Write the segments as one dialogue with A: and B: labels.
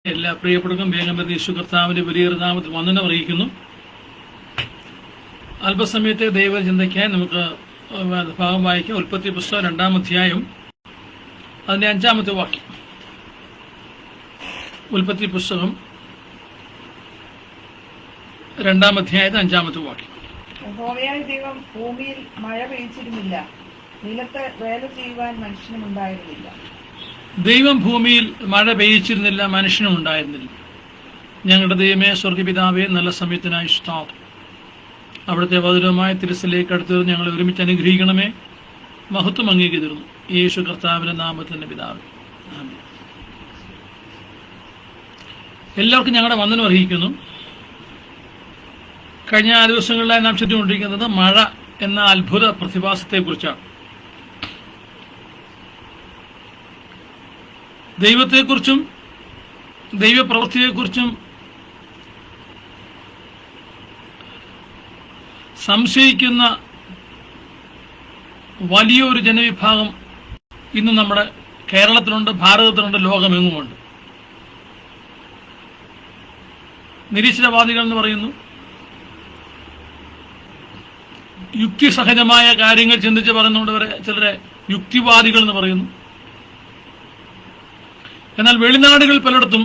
A: എല്ലാ പ്രിയപ്പെടുക്കും വേഗം യേശു കർത്താവിന്റെ വലിയ നാമത്തിൽ വന്ദനം അറിയിക്കുന്നു. അല്പസമയത്തെ ദൈവചിന്തയ്ക്കായി നമുക്ക് ഭാഗം വായിക്കാം. ഉൽപ്പത്തി പുസ്തകം 2-ാം അധ്യായം അതിന്റെ 5-ാമത്തെ വാക്യം. ഉൽപ്പത്തി പുസ്തകം 2-ാം അധ്യായത്തിൽ 5-ാമത്തെ വാക്യം.
B: യഹോവയായ ദൈവം ഭൂമിയിൽ മഴ പെയ്ച്ചിരുന്നില്ല, നിലത്ത് വേല ചെയ്യുവാൻ മനുഷ്യനുമുണ്ടായിരുന്നില്ല.
A: ദൈവം ഭൂമിയിൽ മഴ പെയ്ച്ചിരുന്നില്ല, മനുഷ്യനും ഉണ്ടായിരുന്നില്ല. ഞങ്ങളുടെ ദൈവമേ, സ്വർഗപിതാവേ, നല്ല സമയത്തിനായി സ്തോത്രം. അവിടുത്തെ വചനമായ തിരുസലേക്ക് അടുത്തത് ഞങ്ങളെ ഒരുമിച്ച് അനുഗ്രഹിക്കണമേ. മഹത്വം അംഗീകരിക്കുന്നു യേശു കർത്താവിന്റെ നാമത്തിന്റെ പിതാവേ, ആമേൻ. എല്ലാവർക്കും ഞങ്ങളുടെ വന്ദനം അറിയിക്കുന്നു. കഴിഞ്ഞ ദിവസങ്ങളിലായി നാം ചുറ്റിക്കൊണ്ടിരിക്കുന്നത് മഴ എന്ന അത്ഭുത പ്രതിഭാസത്തെക്കുറിച്ചാണ്. ദൈവത്തെക്കുറിച്ചും ദൈവപ്രവൃത്തിയെക്കുറിച്ചും സംശയിക്കുന്ന വലിയൊരു ജനവിഭാഗം ഇന്ന് നമ്മുടെ കേരളത്തിലുണ്ട്, ഭാരതത്തിലുണ്ട്, ലോകമെങ്ങുമുണ്ട്. നിരീശ്വരവാദികൾ എന്ന് പറയുന്നു. യുക്തിസഹജമായ കാര്യങ്ങൾ ചിന്തിച്ച് പറയുന്നവരെ ചിലരെ യുക്തിവാദികൾ എന്ന് പറയുന്നു. എന്നാൽ വെളിനാടുകൾ പലയിടത്തും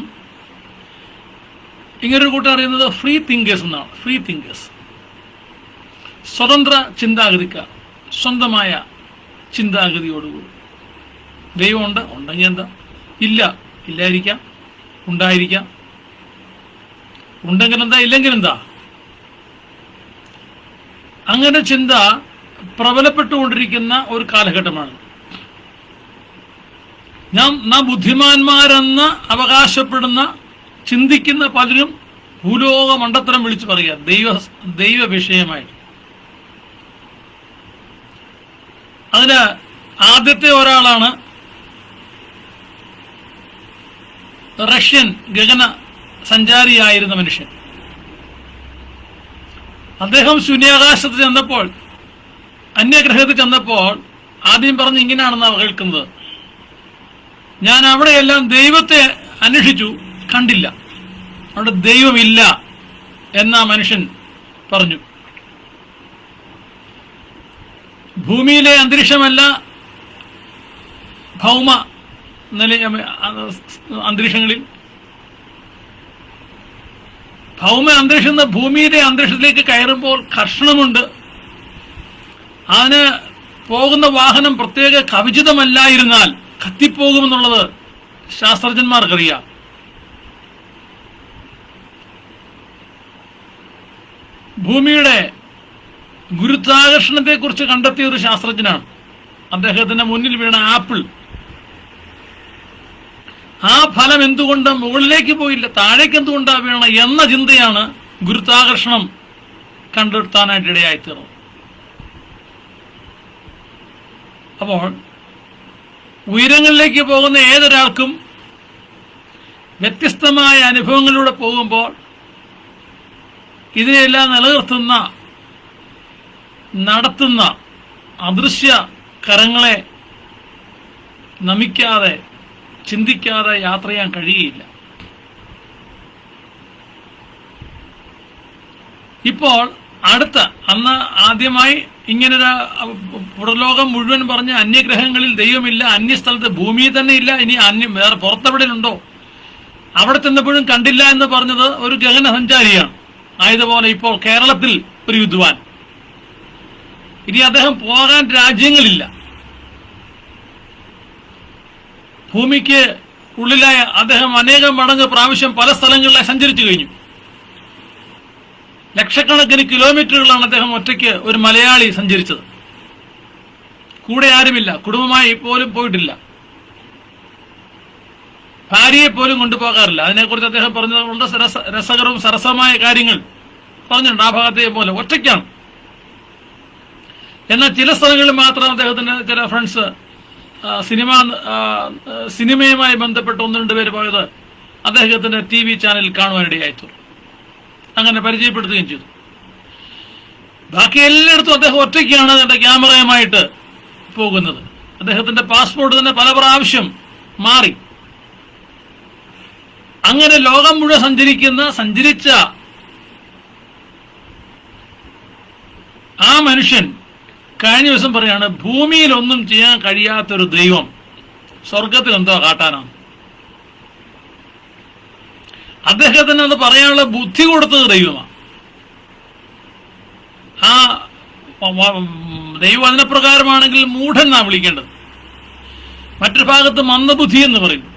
A: ഇങ്ങനൊരു കൂട്ടം അറിയുന്നത് ഫ്രീ തിങ്കേഴ്സ് എന്നാണ്. ഫ്രീ തിങ്കേഴ്സ്, സ്വതന്ത്ര ചിന്താഗതിക്കാർ, സ്വന്തമായ ചിന്താഗതിയോടുകൂടി. ദൈവമുണ്ട്, ഉണ്ടെങ്കിൽ എന്താ, ഇല്ല, ഇല്ലായിരിക്കാം, ഉണ്ടായിരിക്കാം, ഉണ്ടെങ്കിൽ എന്താ, ഇല്ലെങ്കിൽ എന്താ. അങ്ങനെ ചിന്ത പ്രബലപ്പെട്ടുകൊണ്ടിരിക്കുന്ന ഒരു കാലഘട്ടമാണ്. നാം ബുദ്ധിമാന്മാരെന്ന് അവകാശപ്പെടുന്ന ചിന്തിക്കുന്ന പലരും ഭൂലോക മണ്ടത്തരം വിളിച്ചു പറയുക ദൈവ വിഷയമായി. അതിന് ആദ്യത്തെ ഒരാളാണ് റഷ്യൻ ഗഗന സഞ്ചാരിയായിരുന്ന മനുഷ്യൻ. അദ്ദേഹം ശൂന്യാകാശത്ത് ചെന്നപ്പോൾ, അന്യഗ്രഹത്തിൽ ചെന്നപ്പോൾ ആദ്യം പറഞ്ഞ് ഇങ്ങനെയാണെന്നാണ് കേൾക്കുന്നത്: ഞാൻ അവിടെയെല്ലാം ദൈവത്തെ അന്വേഷിച്ചു, കണ്ടില്ല, അവിടെ ദൈവമില്ല എന്ന മനുഷ്യൻ പറഞ്ഞു. ഭൂമിയിലെ അന്തരീക്ഷമല്ല ഭൗമ അന്തരീക്ഷങ്ങളിൽ, ഭൗമ അന്തരീക്ഷം ഭൂമിയിലെ അന്തരീക്ഷത്തിലേക്ക് കയറുമ്പോൾ ഘർഷണമുണ്ട്. അതിന് പോകുന്ന വാഹനം പ്രത്യേക കവചിതമല്ലായിരുന്നാൽ കത്തിപ്പോകുമെന്നുള്ളത് ശാസ്ത്രജ്ഞന്മാർക്കറിയാം. ഭൂമിയുടെ ഗുരുത്വാകർഷണത്തെക്കുറിച്ച് കണ്ടെത്തിയ ഒരു ശാസ്ത്രജ്ഞനാണ്. അദ്ദേഹത്തിന്റെ മുന്നിൽ വീണ ആപ്പിൾ, ആ ഫലം എന്തുകൊണ്ട് മുകളിലേക്ക് പോയില്ല, താഴേക്ക് എന്തുകൊണ്ടാണ് വീണ എന്ന ചിന്തയാണ് ഗുരുത്വാകർഷണം കണ്ടെത്താനായിട്ട് ഇടയായിത്തീർന്നത്. അപ്പോൾ ഉയരങ്ങളിലേക്ക് പോകുന്ന ഏതൊരാൾക്കും വ്യത്യസ്തമായ അനുഭവങ്ങളിലൂടെ പോകുമ്പോൾ ഇതിനെല്ലാം നിലനിർത്തുന്ന, നടത്തുന്ന അദൃശ്യ കരങ്ങളെ നമിക്കാതെ, ചിന്തിക്കാതെ യാത്ര ചെയ്യാൻ കഴിയില്ല. ഇപ്പോൾ അന്ന് ആദ്യമായി ഇങ്ങനൊരു പുറലോകം മുഴുവൻ പറഞ്ഞ് അന്യഗ്രഹങ്ങളിൽ ദൈവമില്ല, അന്യസ്ഥലത്ത് ഭൂമിയിൽ തന്നെ ഇല്ല, ഇനി വേറെ പുറത്തെവിടെയുണ്ടോ, അവിടെ ചെന്നപ്പോഴും കണ്ടില്ല എന്ന് പറഞ്ഞത് ഒരു ഗഗന സഞ്ചാരിയാണ്. ആയതുപോലെ ഇപ്പോൾ കേരളത്തിൽ ഒരു വിദ്വാൻ. ഇനി അദ്ദേഹം പോകാൻ രാജ്യങ്ങളില്ല. ഭൂമിക്ക് ഉള്ളിലായ അദ്ദേഹം അനേകം മടങ്ങ് പ്രാവശ്യം പല സ്ഥലങ്ങളിലായി സഞ്ചരിച്ചു കഴിഞ്ഞു. ലക്ഷക്കണക്കിന് കിലോമീറ്ററുകളാണ് അദ്ദേഹം ഒറ്റയ്ക്ക്, ഒരു മലയാളി, സഞ്ചരിച്ചത്. കൂടെ ആരുമില്ല, കുടുംബമായി പോലും പോയിട്ടില്ല, ഭാര്യയെ പോലും കൊണ്ടുപോകാറില്ല. അതിനെക്കുറിച്ച് അദ്ദേഹം പറഞ്ഞത് വളരെ രസകരവും സരസമായ കാര്യങ്ങൾ പറഞ്ഞിട്ടുണ്ട്. ആ ഭാഗത്തെ പോലെ ഒറ്റയ്ക്കാണ്. എന്നാൽ ചില സ്ഥലങ്ങളിൽ മാത്രം അദ്ദേഹത്തിന്റെ ചില ഫ്രണ്ട്സ് സിനിമയുമായി ബന്ധപ്പെട്ട് 1-2 പേര് പോയത് അദ്ദേഹത്തിന്റെ TV ചാനലിൽ കാണുവാനിടയായിത്തു. അങ്ങനെ പരിചയപ്പെടുത്തുകയും ചെയ്തു. ബാക്കി എല്ലായിടത്തും അദ്ദേഹം ഒറ്റയ്ക്കാണ് തന്റെ ക്യാമറയുമായിട്ട് പോകുന്നത്. അദ്ദേഹത്തിന്റെ പാസ്പോർട്ട് തന്നെ പല പ്രാവശ്യം മാറി. അങ്ങനെ ലോകം മുഴുവൻ സഞ്ചരിച്ച ആ മനുഷ്യൻ കഴിഞ്ഞ ദിവസം പറയാണ്, ഭൂമിയിൽ ഒന്നും ചെയ്യാൻ കഴിയാത്തൊരു ദൈവം സ്വർഗത്തിൽ എന്തോ കാട്ടാനാണ്. അദ്ദേഹത്തിന് അത് പറയാനുള്ള ബുദ്ധി കൊടുത്തത് ദൈവമാണ്. ആ ദൈവവചനപ്രകാരമാണെങ്കിൽ മൂഢൻ എന്നാണ് വിളിക്കേണ്ടത്. മറ്റൊരു ഭാഗത്ത് മന്ദബുദ്ധി എന്ന് പറയും.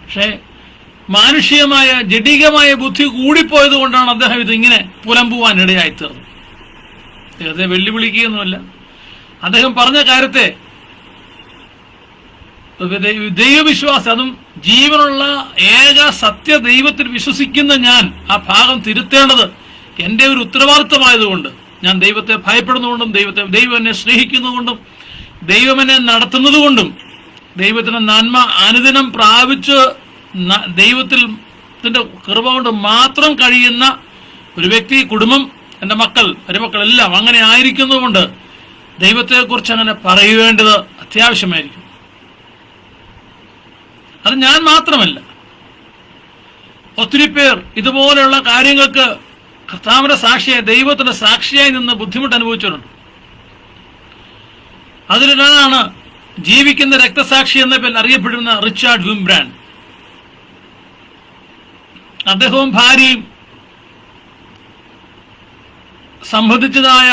A: പക്ഷേ മാനുഷികമായ ജഡികമായ ബുദ്ധി കൂടിപ്പോയത് കൊണ്ടാണ് അദ്ദേഹം ഇതിങ്ങനെ പുലമ്പുവാൻ ഇടയായിത്തീർന്നത്. അദ്ദേഹത്തെ വെല്ലുവിളിക്കുകയൊന്നുമല്ല. അദ്ദേഹം പറഞ്ഞ കാര്യത്തെ ദൈവവിശ്വാസം, അതും ജീവനുള്ള ഏക സത്യ ദൈവത്തിൽ വിശ്വസിക്കുന്ന ഞാൻ ആ ഭാഗം തിരുത്തേണ്ടത് എൻ്റെ ഒരു ഉത്തരവാദിത്തമായതുകൊണ്ട്, ഞാൻ ദൈവത്തെ ഭയപ്പെടുന്നതുകൊണ്ടും ദൈവം എന്നെ സ്നേഹിക്കുന്നതുകൊണ്ടും ദൈവം എന്നെ നടത്തുന്നതുകൊണ്ടും ദൈവത്തിന്റെ നന്മ അനുദിനം പ്രാപിച്ച് ദൈവത്തിന്റെ കൃപ കൊണ്ട് മാത്രം കഴിയുന്ന ഒരു വ്യക്തി, കുടുംബം, എൻ്റെ മരുമക്കളെല്ലാം അങ്ങനെ ആയിരിക്കുന്നതുകൊണ്ട് ദൈവത്തെക്കുറിച്ച് അങ്ങനെ പറയേണ്ടത് അത്യാവശ്യമായിരിക്കും. അത് ഞാൻ മാത്രമല്ല, ഒത്തിരി പേർ ഇതുപോലെയുള്ള കാര്യങ്ങൾക്ക് കർത്താവിന്റെ സാക്ഷിയായി, ദൈവത്തിന്റെ സാക്ഷിയായി നിന്ന് ബുദ്ധിമുട്ട് അനുഭവിച്ചിട്ടുണ്ട്. അതിലൊരാളാണ് ജീവിക്കുന്ന രക്തസാക്ഷി എന്ന പേരിൽ അറിയപ്പെടുന്ന റിച്ചാർഡ് വിംബ്രാൻഡ്. അദ്ദേഹവും ഭാര്യയും സംബന്ധിച്ചതായ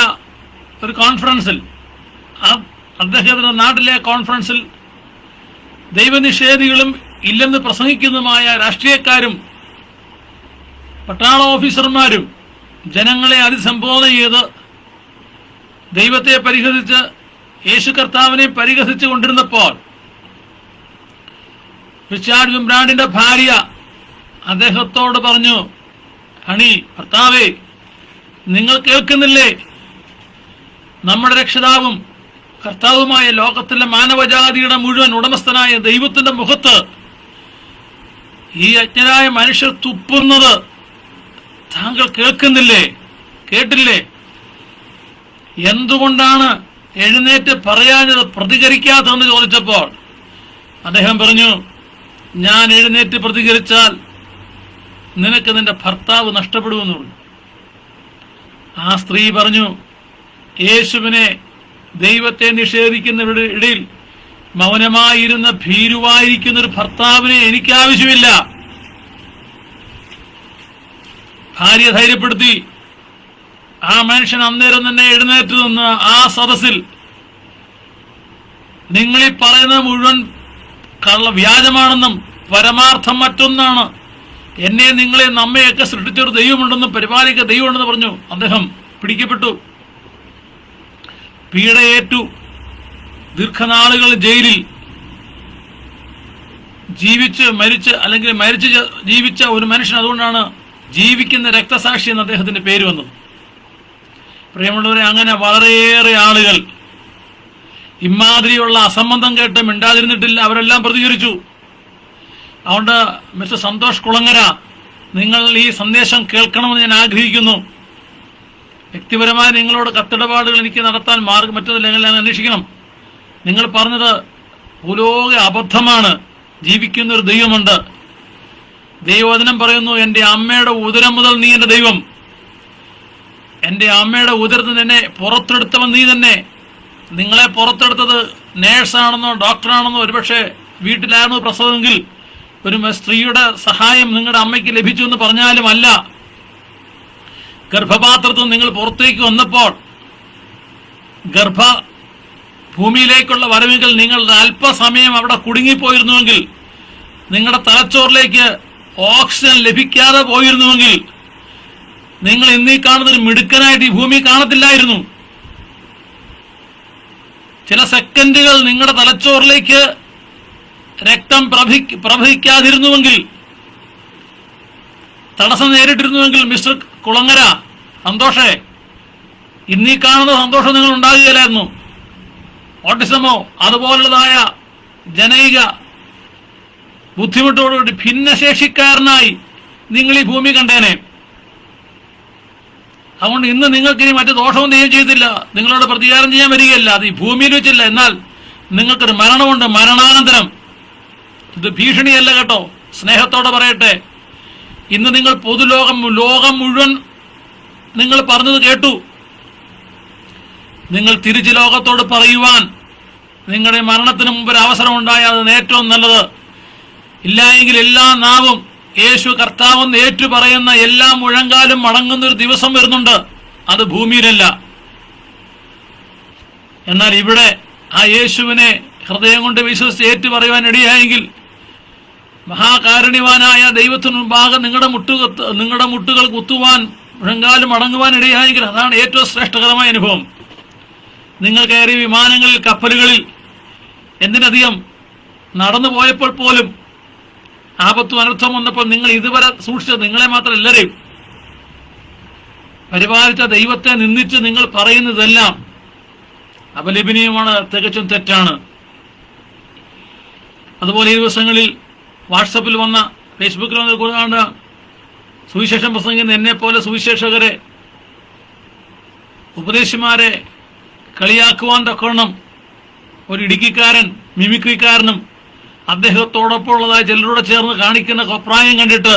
A: ഒരു കോൺഫറൻസിൽ, അദ്ദേഹത്തിന്റെ നാട്ടിലെ കോൺഫറൻസിൽ ദൈവനിഷേധികളും ഇല്ലെന്ന് പ്രസംഗിക്കുന്നതുമായ രാഷ്ട്രീയക്കാരും പട്ടാള ഓഫീസർമാരും ജനങ്ങളെ അതിസംബോധന ചെയ്ത് ദൈവത്തെ പരിഹസിച്ച് യേശു കർത്താവിനെ പരിഹസിച്ചു കൊണ്ടിരുന്നപ്പോൾ റിച്ചാർഡ് വിംബ്രാൻഡിന്റെ ഭാര്യ അദ്ദേഹത്തോട് പറഞ്ഞു, ഹണി, ഭർത്താവേ, നിങ്ങൾ കേൾക്കുന്നില്ലേ, നമ്മുടെ രക്ഷിതാവും കർത്താവുമായ ലോകത്തിലെ മാനവജാതിയുടെ മുഴുവൻ ഉടമസ്ഥനായ ദൈവത്തിന്റെ മുഖത്ത് ഈ അജ്ഞരായ മനുഷ്യർ തുപ്പുന്നത് താങ്കൾ കേൾക്കുന്നില്ലേ, കേട്ടില്ലേ? എന്തുകൊണ്ടാണ് എഴുന്നേറ്റ് പറയാഞ്ഞത്, പ്രതികരിക്കാത്തതെന്ന് ചോദിച്ചപ്പോൾ അദ്ദേഹം പറഞ്ഞു, ഞാൻ എഴുന്നേറ്റ് പ്രതികരിച്ചാൽ നിനക്ക് നിന്റെ ഭർത്താവ് നഷ്ടപ്പെടുമെന്ന് പറഞ്ഞു. ആ സ്ത്രീ പറഞ്ഞു, യേശുവിനെ, ദൈവത്തെ നിഷേധിക്കുന്നവരുടെ ഇടയിൽ മൗനമായിരുന്ന ഭീരുവായിരിക്കുന്ന ഒരു ഭർത്താവിനെ എനിക്ക് ആവശ്യമില്ല. ഭാര്യ ധൈര്യപ്പെടുത്തി. ആ മനുഷ്യൻ അന്നേരം തന്നെ എഴുന്നേറ്റ് നിന്ന് ആ സദസ്സിൽ, നിങ്ങളീ പറയുന്നത് മുഴുവൻ വ്യാജമാണെന്നും പരമാർത്ഥം മറ്റൊന്നാണ്, എന്നെ, നിങ്ങളെ, നമ്മയൊക്കെ സൃഷ്ടിച്ചൊരു ദൈവമുണ്ടെന്നും പരിപാലിക്ക ദൈവമുണ്ടെന്ന് പറഞ്ഞു. അദ്ദേഹം പിടിക്കപ്പെട്ടു, പീഡയേറ്റു, ദീർഘനാളുകൾ ജയിലിൽ ജീവിച്ച ഒരു മനുഷ്യൻ. അതുകൊണ്ടാണ് ജീവിക്കുന്ന രക്തസാക്ഷി എന്ന് അദ്ദേഹത്തിന്റെ പേര് വന്നത്. പ്രിയമുള്ളവരെ, അങ്ങനെ വളരെയേറെ ആളുകൾ ഇമാതിരിയുള്ള അസംബന്ധം കേട്ട് മിണ്ടാതിരുന്നിട്ടില്ല, അവരെല്ലാം പ്രതികരിച്ചു. അതുകൊണ്ട് മിസ്റ്റർ സന്തോഷ് കുളങ്ങര, നിങ്ങൾ ഈ സന്ദേശം കേൾക്കണമെന്ന് ഞാൻ ആഗ്രഹിക്കുന്നു. വ്യക്തിപരമായി നിങ്ങളോട് കത്തിടപാടുകൾ എനിക്ക് നടത്താൻ മറ്റൊന്നില്ലെങ്കിൽ ഞാൻ അന്വേഷിക്കണം. നിങ്ങൾ പറഞ്ഞത് ഭൂലോക അബദ്ധമാണ്. ജീവിക്കുന്ന ഒരു ദൈവമുണ്ട്. ദൈവവചനം പറയുന്നു, എൻ്റെ അമ്മയുടെ ഉദരം മുതൽ നീ എൻ്റെ ദൈവം, എൻ്റെ അമ്മയുടെ ഉദരത്തിൽ നിന്നെ പുറത്തെടുത്തവൻ നീ തന്നെ. നിങ്ങളെ പുറത്തെടുത്തത് നേഴ്സാണെന്നോ ഡോക്ടറാണെന്നോ, ഒരുപക്ഷെ വീട്ടിലായിരുന്നു പ്രസവമെങ്കിൽ ഒരു സ്ത്രീയുടെ സഹായം നിങ്ങളുടെ അമ്മയ്ക്ക് ലഭിച്ചു എന്ന് പറഞ്ഞാലും അല്ല. ഗർഭപാത്രത്തിൽ നിങ്ങൾ പുറത്തേക്ക് വന്നപ്പോൾ, ഭൂമിയിലേക്കുള്ള വരവുകൾ നിങ്ങൾ അല്പസമയം അവിടെ കുടുങ്ങിപ്പോയിരുന്നുവെങ്കിൽ, നിങ്ങളുടെ തലച്ചോറിലേക്ക് ഓക്സിജൻ ലഭിക്കാതെ പോയിരുന്നുവെങ്കിൽ, നിങ്ങൾ ഇന്നീ കാണുന്നൊരു മിടുക്കനായിട്ട് ഈ ഭൂമി കാണത്തില്ലായിരുന്നു. ചില സെക്കൻഡുകൾ നിങ്ങളുടെ തലച്ചോറിലേക്ക് രക്തം പ്രവഹിക്കാതിരുന്നുവെങ്കിൽ, തടസ്സം നേരിട്ടിരുന്നുവെങ്കിൽ, മിസ്റ്റർ കുളങ്ങര, സന്തോഷേ, ഇന്നീ കാണുന്ന സന്തോഷം നിങ്ങൾ ഉണ്ടാകുകയില്ലായിരുന്നു. ഓട്ടിസമോ അതുപോലുള്ളതായ ജനൈക ബുദ്ധിമുട്ടോടുകൂടി ഭിന്നശേഷിക്കാരനായി നിങ്ങൾ ഈ ഭൂമി കണ്ടേനെ. അതുകൊണ്ട് ഇന്ന് നിങ്ങൾക്ക് ഇനി മറ്റു ദോഷവും ചെയ്തില്ല, നിങ്ങളോട് പ്രതികാരം ചെയ്യാൻ വരികയല്ല. അത് ഈ ഭൂമിയിൽ വെച്ചില്ല. എന്നാൽ നിങ്ങൾക്കൊരു മരണമുണ്ട്, മരണാനന്തരം. ഇത് ഭീഷണിയല്ല കേട്ടോ, സ്നേഹത്തോടെ പറയട്ടെ, ഇന്ന് നിങ്ങൾ ലോകം മുഴുവൻ നിങ്ങൾ പറഞ്ഞത് കേട്ടു. നിങ്ങൾ തിരിച്ച് ലോകത്തോട് പറയുവാൻ നിങ്ങളുടെ മരണത്തിന് മുമ്പ് ഒരു അവസരം ഉണ്ടായാൽ അത് ഏറ്റവും നല്ലത്. ഇല്ലായെങ്കിൽ എല്ലാ നാവും യേശു കർത്താവെന്ന് ഏറ്റു പറയുന്ന എല്ലാ മുഴങ്കാലും മടങ്ങുന്നൊരു ദിവസം വരുന്നുണ്ട്. അത് ഭൂമിയിലല്ല. എന്നാൽ ഇവിടെ ആ യേശുവിനെ ഹൃദയം കൊണ്ട് വിശ്വസിച്ച് ഏറ്റു പറയുവാൻ ഇടയായെങ്കിൽ മഹാകാരുണ്യവാനായ ദൈവത്തിന് മുമ്പാകെ നിങ്ങളുടെ മുട്ടുകൾ കുത്തുവാൻ മുഴങ്കാലും മടങ്ങുവാൻ ഇടയായെങ്കിൽ അതാണ് ഏറ്റവും ശ്രേഷ്ഠകരമായ അനുഭവം. നിങ്ങൾ കയറിയ വിമാനങ്ങളിൽ, കപ്പലുകളിൽ, എന്തിനധികം നടന്നു പോയപ്പോൾ പോലും ആപത്തും അനർത്ഥം വന്നപ്പോൾ നിങ്ങൾ ഇതുവരെ സൂക്ഷിച്ച നിങ്ങളെ മാത്രം എല്ലാവരെയും പരിപാലിച്ച ദൈവത്തെ നിന്ദിച്ച് നിങ്ങൾ പറയുന്നതെല്ലാം അപലപനീയമാണ്, തികച്ചും തെറ്റാണ്. അതുപോലെ ഈ ദിവസങ്ങളിൽ വാട്സപ്പിൽ വന്ന, ഫേസ്ബുക്കിൽ വന്ന കൂടുതൽ സുവിശേഷം പ്രസംഗിക്കുന്ന എന്നെപ്പോലെ സുവിശേഷകരെ, ഉപദേശിമാരെ കളിയാക്കുവാൻ തക്കവണ്ണം ഒരു ഇടുക്കിക്കാരൻ, മിമിക്രിക്കാരനും അദ്ദേഹത്തോടൊപ്പം ഉള്ളതായി ചിലരോട് ചേർന്ന് കാണിക്കുന്ന കൊപ്രായം കണ്ടിട്ട്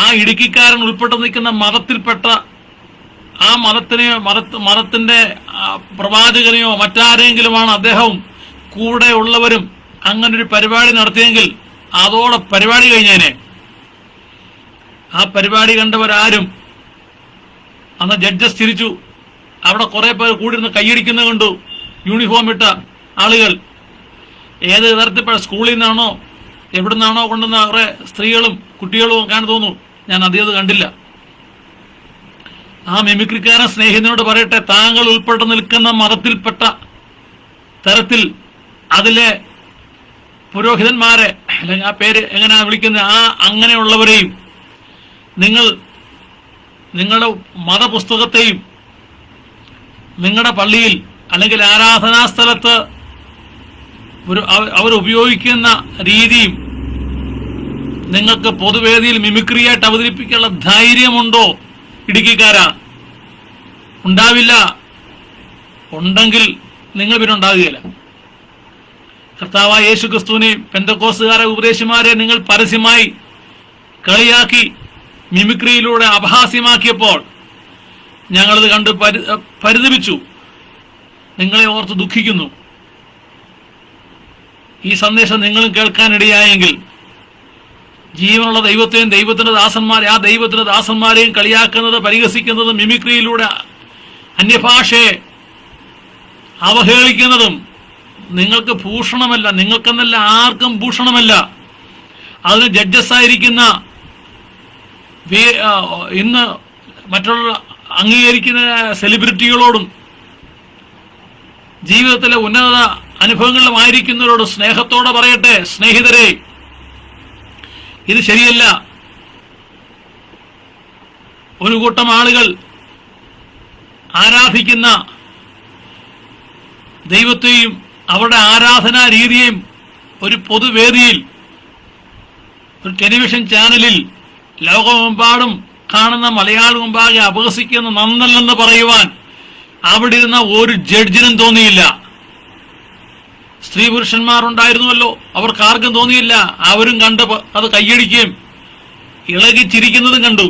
A: ആ ഇടുക്കിക്കാരൻ ഉൾപ്പെട്ട് നിൽക്കുന്ന മതത്തിൽപ്പെട്ട ആ മതത്തിന്റെ പ്രവാചകനെയോ മറ്റാരെങ്കിലുമാണ് അദ്ദേഹവും കൂടെ ഉള്ളവരും അങ്ങനൊരു പരിപാടി നടത്തിയെങ്കിൽ അതോടെ പരിപാടി കഴിഞ്ഞേനെ. ആ പരിപാടി കണ്ടവരാരും അന്ന് ജഡ്ജസ് തിരിച്ചു. അവിടെ കുറെ പേർ കൂടിയിരുന്ന് കൈയടിക്കുന്നത് കണ്ടു. യൂണിഫോം ഇട്ട ആളുകൾ ഏത് തരത്തിൽപ്പെട്ട സ്കൂളിൽ നിന്നാണോ എവിടെ നിന്നാണോ കൊണ്ടുവന്ന കുറെ സ്ത്രീകളും കുട്ടികളും ഒക്കെ തോന്നുന്നു. ഞാൻ അധികം കണ്ടില്ല. ആ മിമിക്രിക്കാരൻ സ്നേഹിതനോട് പറയട്ടെ, താങ്കൾ ഉൾപ്പെട്ട് നിൽക്കുന്ന മതത്തിൽപ്പെട്ട തരത്തിൽ അതിലെ പുരോഹിതന്മാരെ, അല്ലെങ്കിൽ ആ പേര് എങ്ങനെയാ വിളിക്കുന്ന അങ്ങനെയുള്ളവരെയും നിങ്ങളുടെ മതപുസ്തകത്തെയും നിങ്ങളുടെ പള്ളിയിൽ അല്ലെങ്കിൽ ആരാധനാ സ്ഥലത്ത് അവർ ഉപയോഗിക്കുന്ന രീതിയും നിങ്ങൾക്ക് പൊതുവേദിയിൽ മിമിക്രിയായിട്ട് അവതരിപ്പിക്കാനുള്ള ധൈര്യമുണ്ടോ? ഇടുക്കിക്കാരാ, ഉണ്ടാവില്ല. ഉണ്ടെങ്കിൽ നിങ്ങൾ പിന്നെ ഉണ്ടാകുകയില്ല. കർത്താവായ യേശു ക്രിസ്തുവിനെയും പെന്തക്കോസ്തുകാരെ ഉപദേശിമാരെ നിങ്ങൾ പരസ്യമായി കളിയാക്കി മിമിക്രിയിലൂടെ അപഹാസ്യമാക്കിയപ്പോൾ ഞങ്ങളത് കണ്ട് പരിതപിച്ചു. നിങ്ങളെ ഓർത്ത് ദുഃഖിക്കുന്നു. ഈ സന്ദേശം നിങ്ങളും കേൾക്കാനിടയായെങ്കിൽ ജീവനുള്ള ദൈവത്തെയും ആ ദൈവത്തിന്റെ ദാസന്മാരെയും കളിയാക്കുന്നത്, പരിഹസിക്കുന്നതും, മിമിക്രിയിലൂടെ അന്യഭാഷയെ അവഹേളിക്കുന്നതും നിങ്ങൾക്ക് ഭൂഷണമല്ല. നിങ്ങൾക്കെന്നല്ല, ആർക്കും ഭൂഷണമല്ല. അതിന് ജഡ്ജസായിരിക്കുന്ന ഇന്ന് മറ്റുള്ള അംഗീകരിക്കുന്ന സെലിബ്രിറ്റികളോടും ജീവിതത്തിലെ ഉന്നത അനുഭവങ്ങളിലുമായിരിക്കുന്നവരോട് സ്നേഹത്തോടെ പറയട്ടെ, സ്നേഹിതരെ, ഇത് ശരിയല്ല. ഒരു കൂട്ടം ആളുകൾ ആരാധിക്കുന്ന ദൈവത്തെയും അവരുടെ ആരാധനാ രീതിയെയും ഒരു പൊതുവേദിയിൽ, ഒരു ടെലിവിഷൻ ചാനലിൽ ലോകമെമ്പാടും കാണുന്ന മലയാളം മുമ്പാകെ അപഹസിക്കുന്ന നന്നല്ലെന്ന് പറയുവാൻ അവിടെ ഇരുന്ന ഒരു ജഡ്ജിനും തോന്നിയില്ല. സ്ത്രീ പുരുഷന്മാരുണ്ടായിരുന്നുവല്ലോ, അവർക്കാർക്കും തോന്നിയില്ല. അവരും കണ്ട് അത് കയ്യടിക്കുകയും ഇളകി ചിരിക്കുന്നതും കണ്ടു.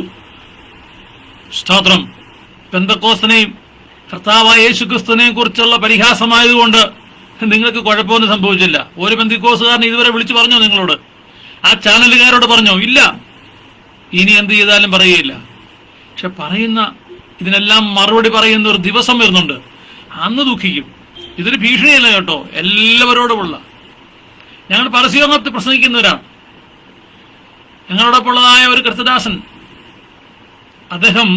A: സ്തോത്രം. പെന്തക്കോസ്തിനെയും കർത്താവായ യേശു ക്രിസ്തുവിനെയും കുറിച്ചുള്ള പരിഹാസമായതുകൊണ്ട് നിങ്ങൾക്ക് കുഴപ്പമൊന്നും സംഭവിച്ചില്ല. ഒരു പെന്തക്കോസ്തുകാരൻ ഇതുവരെ വിളിച്ചു പറഞ്ഞോ നിങ്ങളോട്? ആ ചാനലുകാരോട് പറഞ്ഞോ? ഇല്ല. ഇനി എന്ത് ചെയ്താലും പറയുകയില്ല. പക്ഷെ ഇതിനെല്ലാം മറുപടി പറയുന്ന ഒരു ദിവസം വരുന്നുണ്ട്. അന്ന് ദുഃഖിക്കും. ഇതൊരു ഭീഷണിയല്ല കേട്ടോ, എല്ലാവരോടുമുള്ള. ഞങ്ങൾ പരസ്യത്തിൽ പ്രസംഗിക്കുന്നവരാണ്. ഞങ്ങളോടൊപ്പമുള്ളതായ ഒരു കൃത്യദാസൻ, അദ്ദേഹം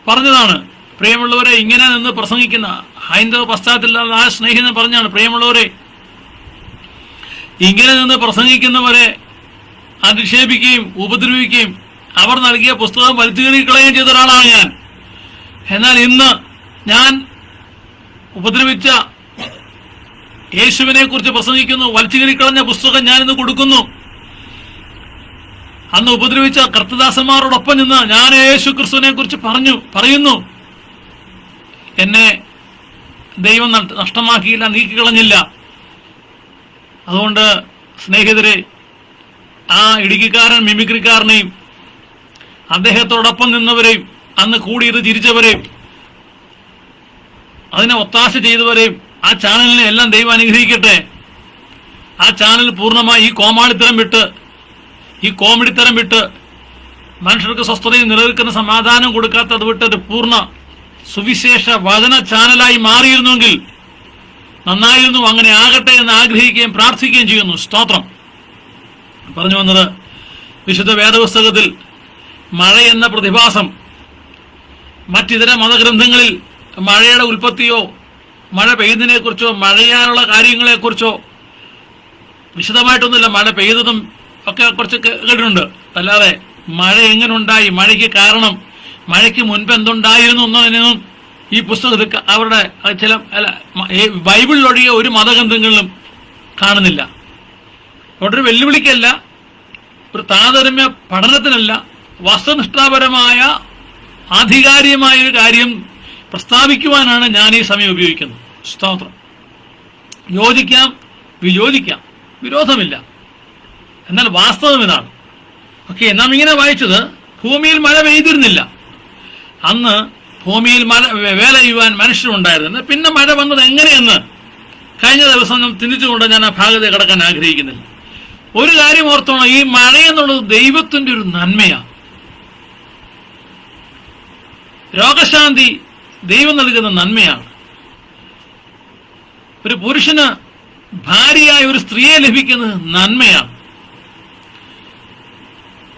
A: പറഞ്ഞതാണ്, പ്രിയമുള്ളവരെ, ഇങ്ങനെ നിന്ന് പ്രസംഗിക്കുന്ന ഹൈന്ദവ പശ്ചാത്തലത്തിലുള്ള ആ സ്നേഹിതൻ പറഞ്ഞാണ്, പ്രിയമുള്ളവരെ, ഇങ്ങനെ നിന്ന് പ്രസംഗിക്കുന്നവരെ അധിക്ഷേപിക്കുകയും ഉപദ്രവിക്കുകയും അവർ നൽകിയ പുസ്തകം വലിച്ചുകീറിക്കളയുകയും ചെയ്ത ഒരാളാണ് ഞാൻ. എന്നാൽ ഇന്ന് ഞാൻ ഉപദ്രവിച്ച യേശുവിനെ കുറിച്ച് പ്രസംഗിക്കുന്നു. വലിച്ചുകീറിക്കളഞ്ഞ പുസ്തകം ഞാനിന്ന് കൊടുക്കുന്നു. അന്ന് ഉപദ്രവിച്ച കർത്തദാസന്മാരോടൊപ്പം നിന്ന് ഞാൻ യേശു ക്രിസ്തുവിനെ കുറിച്ച് പറയുന്നു. എന്നെ ദൈവം നഷ്ടമാക്കിയില്ല, നീക്കിക്കളഞ്ഞില്ല. അതുകൊണ്ട് സ്നേഹിതരെ, ആ ഇടുക്കിക്കാരൻ മിമിക്രിക്കാരനെയും അദ്ദേഹത്തോടൊപ്പം നിന്നവരെയും അന്ന് കൂടിയത് ചിരിച്ചവരെയും അതിനെ ഒത്താശ ചെയ്തവരെയും ആ ചാനലിനെ എല്ലാം ദൈവം അനുഗ്രഹിക്കട്ടെ. ആ ചാനൽ പൂർണ്ണമായി ഈ കോമാളിത്തരം വിട്ട്, ഈ കോമഡിത്തരം വിട്ട്, മനുഷ്യർക്ക് സ്വസ്ഥതയും നിലനിൽക്കുന്ന സമാധാനം കൊടുക്കാത്തത് വിട്ടൊരു പൂർണ്ണ സുവിശേഷ വചന ചാനലായി മാറിയിരുന്നുവെങ്കിൽ നന്നായിരുന്നു. അങ്ങനെ ആകട്ടെ എന്ന് ആഗ്രഹിക്കുകയും പ്രാർത്ഥിക്കുകയും ചെയ്യുന്നു. സ്തോത്രം. പറഞ്ഞു വന്നത്, വിശുദ്ധ വേദപുസ്തകത്തിൽ മഴ എന്ന പ്രതിഭാസം മറ്റിതര മതഗ്രന്ഥങ്ങളിൽ മഴയുടെ ഉൽപ്പത്തിയോ മഴ പെയ്യുന്നതിനെ കുറിച്ചോ മഴയാനുള്ള കാര്യങ്ങളെക്കുറിച്ചോ വിശദമായിട്ടൊന്നുമില്ല. മഴ പെയ്തതും ഒക്കെ കുറച്ച് കേട്ടിട്ടുണ്ട്. അല്ലാതെ മഴ എങ്ങനെ ഉണ്ടായി, മഴയ്ക്ക് കാരണം, മഴയ്ക്ക് മുൻപ് എന്തുണ്ടായിരുന്നു എന്നൊന്നും ഈ പുസ്തകത്തിൽ അവരുടെ ചില ബൈബിളിലൊഴികെ ഒരു മതഗ്രന്ഥങ്ങളിലും കാണുന്നില്ല. അവിടെ ഒരു വെല്ലുവിളിക്കല്ല, ഒരു താരതമ്യ പഠനത്തിനല്ല, വസ്തുനിഷ്ഠാപരമായ ആധികാരികമായ ഒരു കാര്യം പ്രസ്താവിക്കുവാനാണ് ഞാൻ ഈ സമയം ഉപയോഗിക്കുന്നത്. സ്തോത്രം. യോജിക്കാം, വിയോജിക്കാം, വിരോധമില്ല. എന്നാൽ വാസ്തവം ഇതാണ്. ഓക്കെ, നാം ഇങ്ങനെ വായിച്ചത്, ഭൂമിയിൽ മഴ പെയ്തിരുന്നില്ല. അന്ന് ഭൂമിയിൽ മഴ വേല ചെയ്യുവാൻ മനുഷ്യരുണ്ടായിരുന്നു. പിന്നെ മഴ വന്നത് എങ്ങനെയെന്ന് കഴിഞ്ഞ ദിവസം നാം ചിന്തിച്ചുകൊണ്ട് ഞാൻ ആ ഭാഗത്ത് കിടക്കാൻ ആഗ്രഹിക്കുന്നില്ല. ഒരു കാര്യം ഓർത്തോണം, ഈ മഴ എന്നുള്ളത് ദൈവത്തിന്റെ ഒരു നന്മയാണ്. രോഗശാന്തി ദൈവം നൽകുന്ന നന്മയാണ്. ഒരു പുരുഷന് ഭാര്യയായ ഒരു സ്ത്രീയെ ലഭിക്കുന്നത് നന്മയാണ്.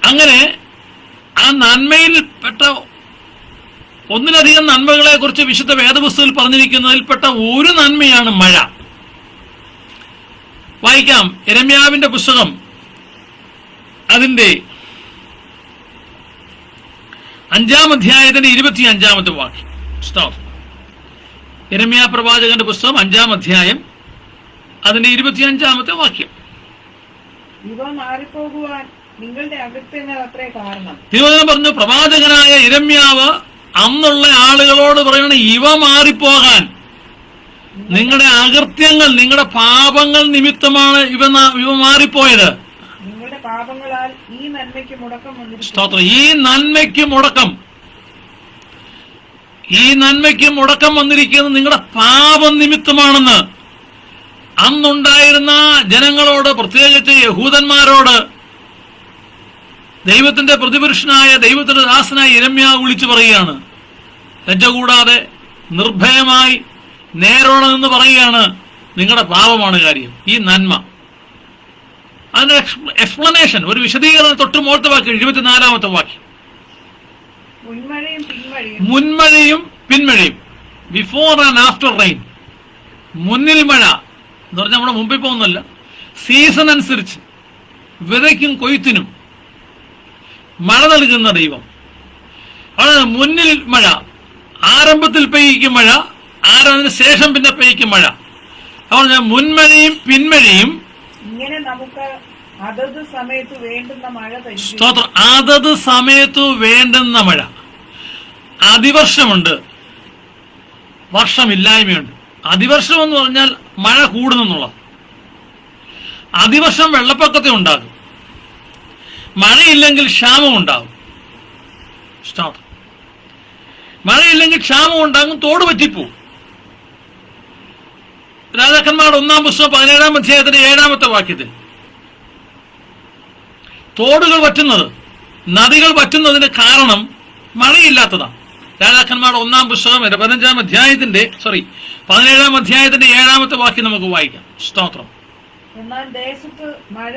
A: അങ്ങനെ ആ നന്മയിൽപ്പെട്ട ഒന്നിലധികം നന്മകളെ കുറിച്ച് വിശുദ്ധ വേദപുസ്തകത്തിൽ പറഞ്ഞിരിക്കുന്നതിൽപ്പെട്ട ഒരു നന്മയാണ് മഴ. വായിക്കാം, യെരമ്യാവിന്റെ പുസ്തകം അതിന്റെ 5-ാം അധ്യായത്തിന്റെ 25-ാമത്തെ വാക്യം. യെരമ്യാ പ്രവാചകന്റെ പുസ്തകം 5-ാം അധ്യായം അതിന്റെ 25-ാമത്തെ വാക്യം.
B: ഇവ മാറിപ്പോകുവാൻ നിങ്ങളുടെ അകൃത്യങ്ങൾ അത്രേ കാരണം.
A: തിരുവചനം പറഞ്ഞു, പ്രവാചകനായ യിരെമ്യാവ് അന്നുള്ള ആളുകളോട് പറയണം, ഇവ മാറിപ്പോകാൻ നിങ്ങളുടെ അകൃത്യങ്ങൾ, നിങ്ങളുടെ പാപങ്ങൾ നിമിത്തമാണ് ഇവ മാറിപ്പോയത്.
B: നിങ്ങളുടെ പാപങ്ങളാൽ ഈ നന്മയ്ക്ക് മുടക്കം വന്നിരിക്കുന്നു.
A: സ്തോത്രം. ഈ നന്മയ്ക്ക് മുടക്കം വന്നിരിക്കുന്നത് നിങ്ങളുടെ പാപം നിമിത്തമാണെന്ന് അന്നുണ്ടായിരുന്ന ജനങ്ങളോട്, പ്രത്യേകിച്ച് യഹൂദന്മാരോട് ദൈവത്തിന്റെ പ്രതിപുരുഷനായ, ദൈവത്തിന്റെ ദാസനായ യിരെമ്യാവ് വിളിച്ചു പറയുകയാണ്. ലജ്ജ കൂടാതെ നിർഭയമായി നേരോടെ നിന്ന് പറയുകയാണ്, നിങ്ങളുടെ പാപമാണ് കാര്യം, ഈ നന്മ. അതിന്റെ എക്സ്പ്ലനേഷൻ, ഒരു വിശദീകരണം തൊട്ട് മുകളിലത്തെ വാക്യം, 24-ാമത്തെ വാക്യം. മുൻമഴയും പിന്മഴയും, ബിഫോർ ആൻഡ് ആഫ്റ്റർ റെയിൻ. മുന്നിൽ മഴ എന്ന് പറഞ്ഞാൽ നമ്മുടെ മുമ്പിൽ പോകുന്നല്ല, സീസൺ അനുസരിച്ച് വിതയ്ക്കും കൊയ്ത്തിനും മഴ നൽകുന്ന ദൈവം. അവിടെ മുന്നിൽ മഴ, ആരംഭത്തിൽ പെയ്യിക്കും മഴ, അതിന് ശേഷം പിന്നെ പെയ്യിക്കും മഴ. അവിടെ മുൻമഴയും പിന്മഴയും
B: ഇങ്ങനെ നമുക്ക് അതത് സമയത്ത് വേണ്ടുന്ന മഴ.
A: സ്തോത്രം. അതത് സമയത്ത് വേണ്ടുന്ന മഴ. അതിവർഷമുണ്ട്, വർഷമില്ലായ്മയുണ്ട്. അതിവർഷം എന്ന് പറഞ്ഞാൽ മഴ കൂടുന്നെന്നുള്ളത്. അതിവർഷം വെള്ളപ്പൊക്കത്തെ ഉണ്ടാകും, മഴയില്ലെങ്കിൽ ക്ഷാമം ഉണ്ടാകും. മഴയില്ലെങ്കിൽ ക്ഷാമം ഉണ്ടാകും, തോട് പറ്റിപ്പോവും. രാജാക്കന്മാരുടെ 1-ാം പുസ്തകം 17-ാം അധ്യായത്തിന്റെ 7-ാമത്തെ വാക്യത്തിൽ തോടുകൾ വറ്റുന്നത്, നദികൾ വറ്റുന്നതിന് കാരണം മഴയില്ലാത്തതാണ്. രാജാക്കന്മാരുടെ 1-ാം പുസ്തകം 17-ാം അധ്യായത്തിന്റെ 17-ാം അധ്യായത്തിന്റെ 7-ാമത്തെ വാക്യം നമുക്ക് വായിക്കാം. സ്തോത്രം.
B: എന്നാൽ ദേശത്ത് മഴ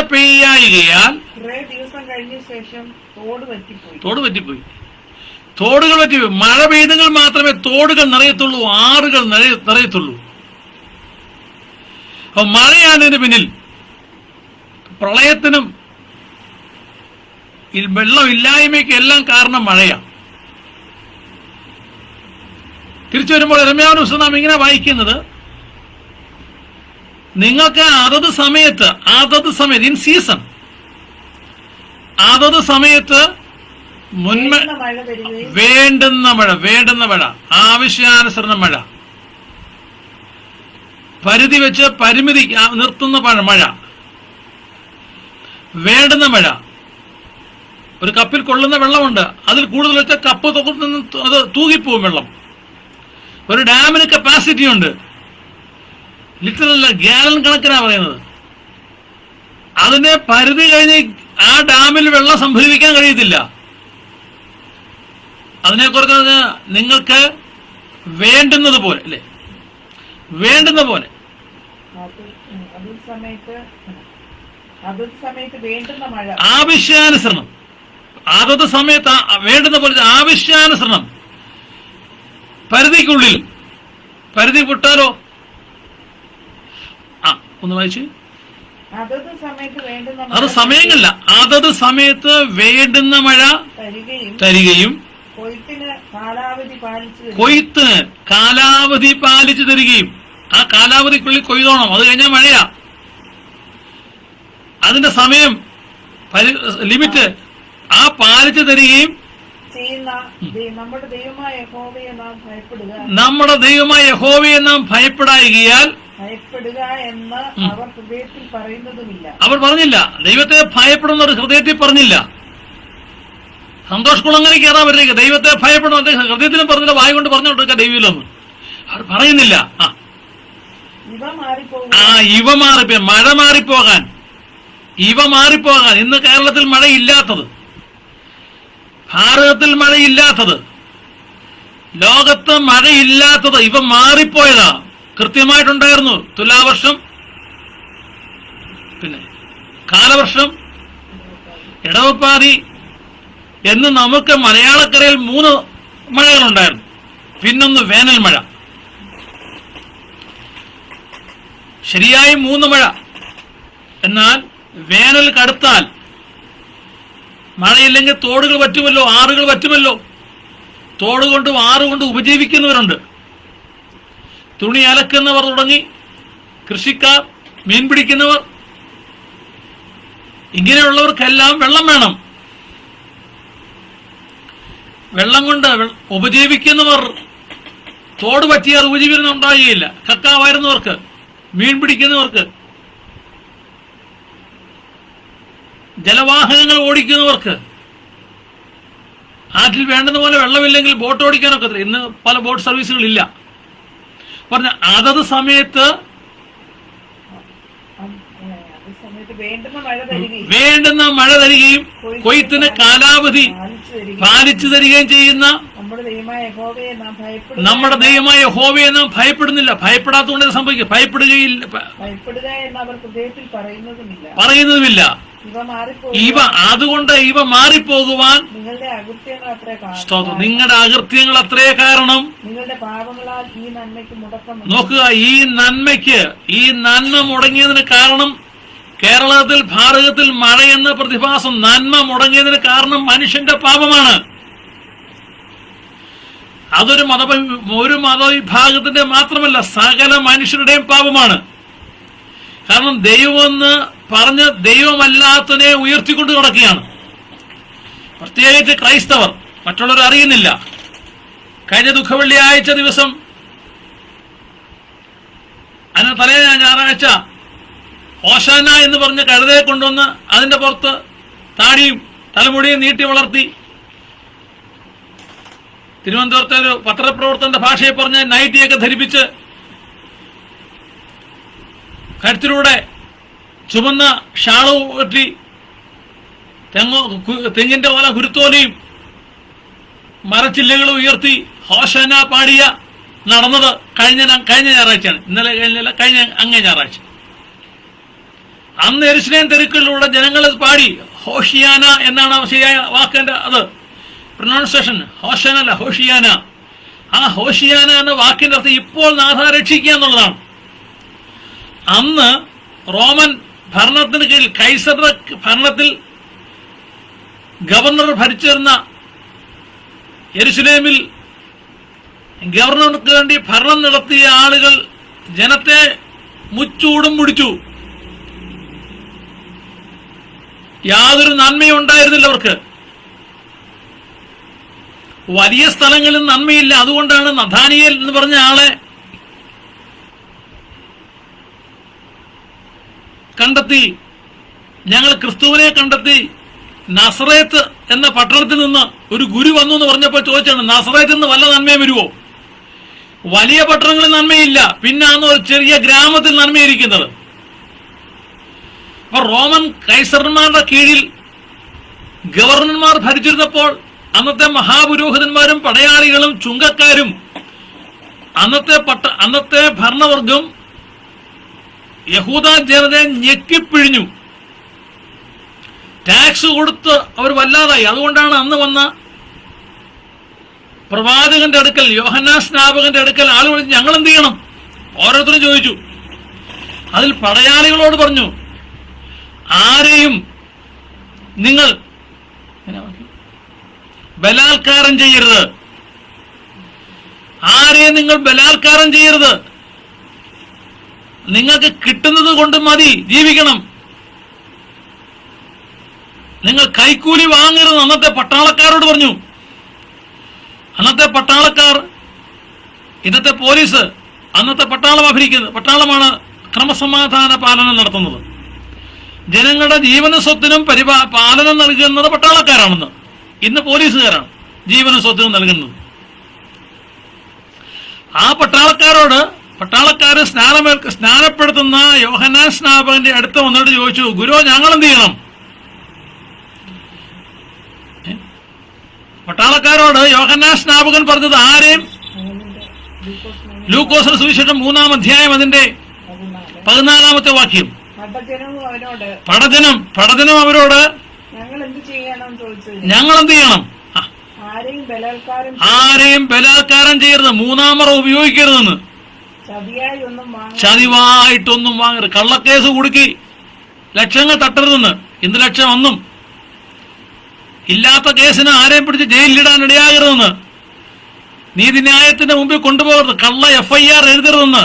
B: പെയ്യായികയാൽ കുറെ ദിവസം കഴിഞ്ഞ ശേഷം തോട് പറ്റിപ്പോയി. തോടുകൾ പറ്റിപ്പോയി. മഴ പെയ്തെങ്കിൽ മാത്രമേ തോടുകൾ നിറയത്തുള്ളൂ, ആറുകൾ നിറയത്തുള്ളൂ. അപ്പൊ മഴയാണ് ഇതിന് പിന്നിൽ. പ്രളയത്തിനും വെള്ളമില്ലായ്മയ്ക്കും എല്ലാം കാരണം മഴയാണ്. തിരിച്ചു വരുമ്പോൾ യിരെമ്യാവിന്റെ പുസ്തകം നാം ഇങ്ങനെ വായിക്കുന്നത്, നിങ്ങൾക്ക് അതത് സമയത്ത് ഇൻ സീസൺ, അതത് സമയത്ത് വേണ്ടുന്ന മഴ, ആവശ്യാനുസരണം മഴ.
A: പരിധി വെച്ച് പരിമിതി നിർത്തുന്ന മഴ, വേണ്ടുന്ന മഴ. ഒരു കപ്പിൽ കൊള്ളുന്ന വെള്ളമുണ്ട്, അതിൽ കൂടുതൽ വെച്ചാൽ കപ്പ് അത് തൂകിപ്പോവും വെള്ളം. ഒരു ഡാമിന് കപ്പാസിറ്റി ഉണ്ട്, ലിറ്ററല്ല ഗ്യാലൻ കണക്കിനാണ് പറയുന്നത്. അതിന്റെ പരിധി കഴിഞ്ഞ് ആ ഡാമിൽ വെള്ളം സംഭരിക്കാൻ കഴിയത്തില്ല. അതിനെക്കുറിച്ച് നിങ്ങൾക്ക് വേണ്ടുന്നത് പോലെ, അല്ലെ, വേണ്ടുന്ന പോലെ ആവശ്യാനുസരണം, അതത് സമയത്ത് വേണ്ടുന്ന പോലെ ആവശ്യാനുസരണം, പരിധിക്കുള്ളിൽ. പരിധി വിട്ടാലോ? ഒന്ന് വായിച്ച്. അത് സമയങ്ങളില്ല, അതത് സമയത്ത് വേണ്ടുന്ന മഴ തരികയും കൊയ്ത്തിന് കാലാവധി പാലിച്ചു തരികയും. ആ കാലാവധിക്കുള്ളിൽ കൊയ്തോണം, അത് കഴിഞ്ഞാൽ മഴയാ. അതിന്റെ സമയം ലിമിറ്റ് ആ പാലിച്ചു തരികയും നമ്മുടെ ദൈവമായ യഹോവയെ നാം ഭയപ്പെടായികയാൽ
B: എന്ന് അവർ ഹൃദയത്തിൽ പറയുന്നതുമില്ല.
A: അവർ പറഞ്ഞില്ല, ദൈവത്തെ ഭയപ്പെടുന്ന ഒരു ഹൃദയത്തിൽ പറഞ്ഞില്ല. സന്തോഷ് കുളങ്ങരയ്ക്ക് കയറാൻ പറ്റില്ല, ദൈവത്തെ ഭയപ്പെടുന്ന ഹൃദയത്തിലും പറഞ്ഞില്ല, വായ കൊണ്ട് പറഞ്ഞോണ്ടിരിക്കുക ദൈവമില്ലെന്ന് അവർ പറയുന്നില്ല. ഇവ മാറിപ്പോ മഴ മാറിപ്പോകാൻ, ഇവ മാറിപ്പോകാൻ. ഇന്ന് കേരളത്തിൽ മഴയില്ലാത്തത്, ഭാരതത്തിൽ മഴയില്ലാത്തത്, ലോകത്ത് മഴയില്ലാത്തത് ഇവ മാറിപ്പോയതാ. കൃത്യമായിട്ടുണ്ടായിരുന്നു തുലാവർഷം, പിന്നെ കാലവർഷം, ഇടവപ്പാതി എന്ന് നമുക്ക് മലയാളക്കരയിൽ 3 മഴകളുണ്ടായിരുന്നു. പിന്നൊന്ന് വേനൽ മഴ, ശരിയായി 3 മഴ. എന്നാൽ വേനൽ കടുത്താൽ മഴയില്ലെങ്കിൽ തോടുകൾ പറ്റുമല്ലോ, ആറുകൾ പറ്റുമല്ലോ. തോടുകൊണ്ടും ആറുകൊണ്ടും ഉപജീവിക്കുന്നവരുണ്ട്. തുണി അലക്കുന്നവർ തുടങ്ങി കൃഷിക്കാർ, മീൻ പിടിക്കുന്നവർ, ഇങ്ങനെയുള്ളവർക്കെല്ലാം വെള്ളം വേണം. വെള്ളം കൊണ്ട് ഉപജീവിക്കുന്നവർ തോട് പറ്റിയാൽ ഉപജീവനം ഉണ്ടാകുകയില്ല. കക്കാവായിരുന്നവർക്ക്, മീൻ പിടിക്കുന്നവർക്ക്, ജലവാഹനങ്ങൾ ഓടിക്കുന്നവർക്ക്, ആറ്റിൽ വേണ്ടുന്ന പോലെ വെള്ളമില്ലെങ്കിൽ ബോട്ട് ഓടിക്കാനൊക്കെ. ഇന്ന് പല ബോട്ട് സർവീസുകളില്ല. പറഞ്ഞ അതത് സമയത്ത് വേണ്ടുന്ന മഴ തരികയും കൊയ്ത്തിന് കാലാവധി പാലിച്ചു തരികയും ചെയ്യുന്ന നമ്മുടെ ദൈവമായ യഹോവയെ നാം ഭയപ്പെടുന്നില്ല. ഭയപ്പെടാത്തതുകൊണ്ട് സംഭവിക്കും. ഭയപ്പെടുകയില്ല, പറയുന്നതുമില്ല. അതുകൊണ്ട് ഇവ മാറിപ്പോകുവാൻ നിങ്ങളുടെ അകൃത്യങ്ങൾ അത്രേ കാരണം. നോക്കുക, ഈ നന്മ മുടങ്ങിയതിന് കാരണം കേരളത്തിൽ, ഭാരതത്തിൽ മഴ എന്ന പ്രതിഭാസം, നന്മ മുടങ്ങിയതിന് കാരണം മനുഷ്യന്റെ പാപമാണ്. അതൊരു മതവിഭാഗത്തിന്റെ മാത്രമല്ല, സകല മനുഷ്യരുടെയും പാപമാണ്. കാരണം ദൈവമെന്ന് പറഞ്ഞ് ദൈവമല്ലാത്തതിനെ ഉയർത്തിക്കൊണ്ട് നടക്കുകയാണ്. പ്രത്യേകിച്ച് ക്രൈസ്തവർ, മറ്റുള്ളവർ അറിയുന്നില്ല. കഴിഞ്ഞ ദുഃഖവെള്ളിയാഴ്ച ദിവസം, അതിന് തലേ ഞായറാഴ്ച ഓശാന എന്ന് പറഞ്ഞ് കഴുതയെ കൊണ്ടുവന്ന് അതിന്റെ പുറത്ത് താടിയും തലമുടിയും നീട്ടി വളർത്തി, തിരുവനന്തപുരത്തെ ഒരു പത്രപ്രവർത്തകന്റെ ഭാഷയെ പറഞ്ഞ് നൈറ്റിയൊക്കെ ധരിപ്പിച്ച് കഴുത്തിലൂടെ ചുമന്ന ഷാള് കെട്ടി തെങ്ങിന്റെ പോലെ കുരുത്തോലയും മരച്ചില്ലകളും ഉയർത്തി ഹോശന പാടിയ നടന്നത് കഴിഞ്ഞ ഞായറാഴ്ചയാണ്. ഇന്നലെ കഴിഞ്ഞ അങ്ങേ ഞായറാഴ്ച. അന്ന് യെരുശലേം തെരുക്കളിലൂടെ ജനങ്ങൾ പാടി. ഹോഷിയാന എന്നാണ് ശരിയായ വാക്കിന്റെ അത് പ്രൊനൗൺസിയേഷൻ. ഹോഷന അല്ല, ഹോഷിയാന. ആ ഹോഷിയാന എന്ന വാക്കിന്റെ അർത്ഥം ഇപ്പോൾ നാഥ രക്ഷിക്കുക എന്നുള്ളതാണ്. അന്ന് റോമൻ ഭരണത്തിന് കീഴിൽ, കൈസറുടെ ഭരണത്തിൽ ഗവർണർ ഭരിച്ചിരുന്ന യെരുശലേമിൽ ഗവർണർക്ക് വേണ്ടി ഭരണം നടത്തിയ ആളുകൾ ജനത്തെ മുച്ചൂടും മുടിച്ചു. യാതൊരു നന്മയും ഉണ്ടായിരുന്നില്ല അവർക്ക്. വലിയ സ്ഥലങ്ങളിൽ നന്മയില്ല. അതുകൊണ്ടാണ് നഥാനിയേൽ എന്ന് പറഞ്ഞ ആളെ കണ്ടെത്തി, ഞങ്ങൾ ക്രിസ്തുവിനെ കണ്ടെത്തി. നസറേത്ത് എന്ന പട്ടണത്തിൽ നിന്ന് ഒരു ഗുരു വന്നു എന്ന് പറഞ്ഞപ്പോൾ ചോദിച്ചാണ്, നസറേത്തിൽ നിന്ന് വല്ല നന്മയും വരുമോ? വലിയ പട്ടണങ്ങളിൽ നന്മയില്ല, പിന്നാണ് ഒരു ചെറിയ ഗ്രാമത്തിൽ നന്മയിരിക്കുന്നത്. അപ്പൊ റോമൻ കൈസർമാരുടെ കീഴിൽ ഗവർണർമാർ ഭരിച്ചിരുന്നപ്പോൾ അന്നത്തെ മഹാപുരോഹിതന്മാരും പടയാളികളും ചുങ്കക്കാരും അന്നത്തെ ഭരണവർഗം യഹൂദ ജനതയെ ഞെക്കിപ്പിഴിഞ്ഞു. ടാക്സ് കൊടുത്ത് അവർ വല്ലാതായി. അതുകൊണ്ടാണ് അന്ന് വന്ന പ്രവാചകന്റെ അടുക്കൽ, യോഹന്നാൻ സ്നാപകന്റെ അടുക്കൽ ആളുകൾ ഞങ്ങൾ എന്ത് ചെയ്യണം? ഓരോരുത്തരും ചോദിച്ചു. അതിൽ പടയാളികളോട് പറഞ്ഞു, ആരെയും നിങ്ങൾ ബലാത്കാരം ചെയ്യരുത്, ആരെയും നിങ്ങൾ ബലാത്കാരം ചെയ്യരുത്, നിങ്ങൾക്ക് കിട്ടുന്നത് കൊണ്ട് മതി ജീവിക്കണം, നിങ്ങൾ കൈക്കൂലി വാങ്ങരുത് അന്നത്തെ പട്ടാളക്കാരോട് പറഞ്ഞു. അന്നത്തെ പട്ടാളക്കാർ, ഇന്നത്തെ പോലീസ്, അന്നത്തെ പട്ടാളമാണ് ക്രമസമാധാന പാലനം നടത്തുന്നത്. ജനങ്ങളുടെ ജീവനും സ്വത്തിനും പാലനം നൽകുന്നത് പട്ടാളക്കാരാണെന്ന്. ഇന്ന് പോലീസുകാരാണ് ജീവനും സ്വത്തിനും നൽകുന്നത്. ആ പട്ടാളക്കാര് സ്നാനപ്പെടുത്തുന്ന യോഹന്നാൻ സ്നാപകന്റെ അടുത്ത് വന്നിട്ട് ചോദിച്ചു, ഗുരു ഞങ്ങൾ എന്ത് ചെയ്യണം? പട്ടാളക്കാരോട് യോഹന്നാൻ സ്നാപകൻ പറഞ്ഞത് ആരെയും, ലൂക്കോസിന്റെ സുവിശേഷം 3-ാം അധ്യായം അതിന്റെ 14-ാമത്തെ വാക്യം, പടജനം അവരോട് ഞങ്ങൾ എന്ത് ചെയ്യണം? ആരെയും ബലാത്കാരം ചെയ്യരുത്, മൂന്നാമറ ഉപയോഗിക്കരുതെന്ന്. ചതിവായിട്ടൊന്നും വാങ്ങരുത്, കള്ളക്കേസ് കുടുക്കി ലക്ഷങ്ങൾ തട്ടരുതെന്ന്. എന്ത് ലക്ഷം? ഒന്നും ഇല്ലാത്ത കേസിന് ആരെയും പിടിച്ച് ജയിലിലിടാൻ ഇടയാകരുതെന്ന്. നീതിന്യായത്തിന്റെ മുമ്പിൽ കൊണ്ടുപോകരുത്, കള്ള FIR എഴുതരുതെന്ന്.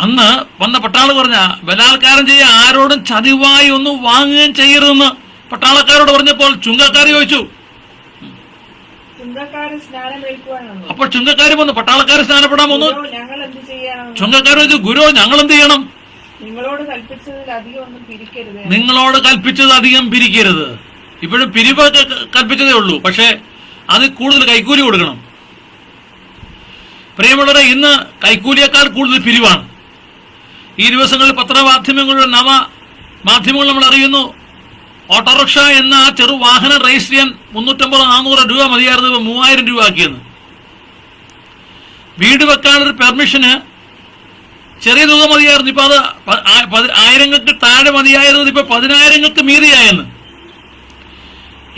A: അന്ന് വന്ന പട്ടാള പറഞ്ഞ ബലാത്കാരം ചെയ്യാൻ ആരോടും ചതിവായി ഒന്നും വാങ്ങുകയും ചെയ്യരുതെന്ന് പട്ടാളക്കാരോട് പറഞ്ഞപ്പോൾ ചുങ്കക്കാർ ചോദിച്ചു. അപ്പോൾ ചുങ്കക്കാർ വന്നു, പട്ടാളക്കാർ സ്നാനപ്പെടാൻ വന്നു. ചുങ്കക്കാർ ചോദിച്ചു, ഗുരു ഞങ്ങൾ എന്ത് ചെയ്യണം? നിങ്ങളോട് കൽപ്പിച്ചത് അധികം പിരിക്കരുത്. ഇപ്പോഴും പിരിവ് കൽപ്പിച്ചതേ ഉള്ളൂ, പക്ഷെ അത് കൂടുതൽ കൈക്കൂലി കൊടുക്കണം. പ്രിയമുള്ളവരെ, ഇന്ന് കൈക്കൂലിയേക്കാൾ കൂടുതൽ പിരിവാണ്. ഈ ദിവസങ്ങളിൽ പത്രമാധ്യമങ്ങളുടെ മാധ്യമങ്ങൾ നമ്മൾ അറിയുന്നു, ഓട്ടോറിക്ഷ എന്ന ചെറു വാഹനം രജിസ്റ്റർ ചെയ്യാൻ 350-400 രൂപ മതിയായിരുന്നു, 3000 രൂപ ആക്കിയെന്ന്. വീട് വെക്കാനൊരു പെർമിഷന് ചെറിയ തുക മതിയായിരുന്നു, ഇപ്പൊ അത് 1000-ങ്ങൾക്ക് താഴെ മതിയായിരുന്നത് ഇപ്പൊ 10,000-ങ്ങൾക്ക് മീറിയായെന്ന്.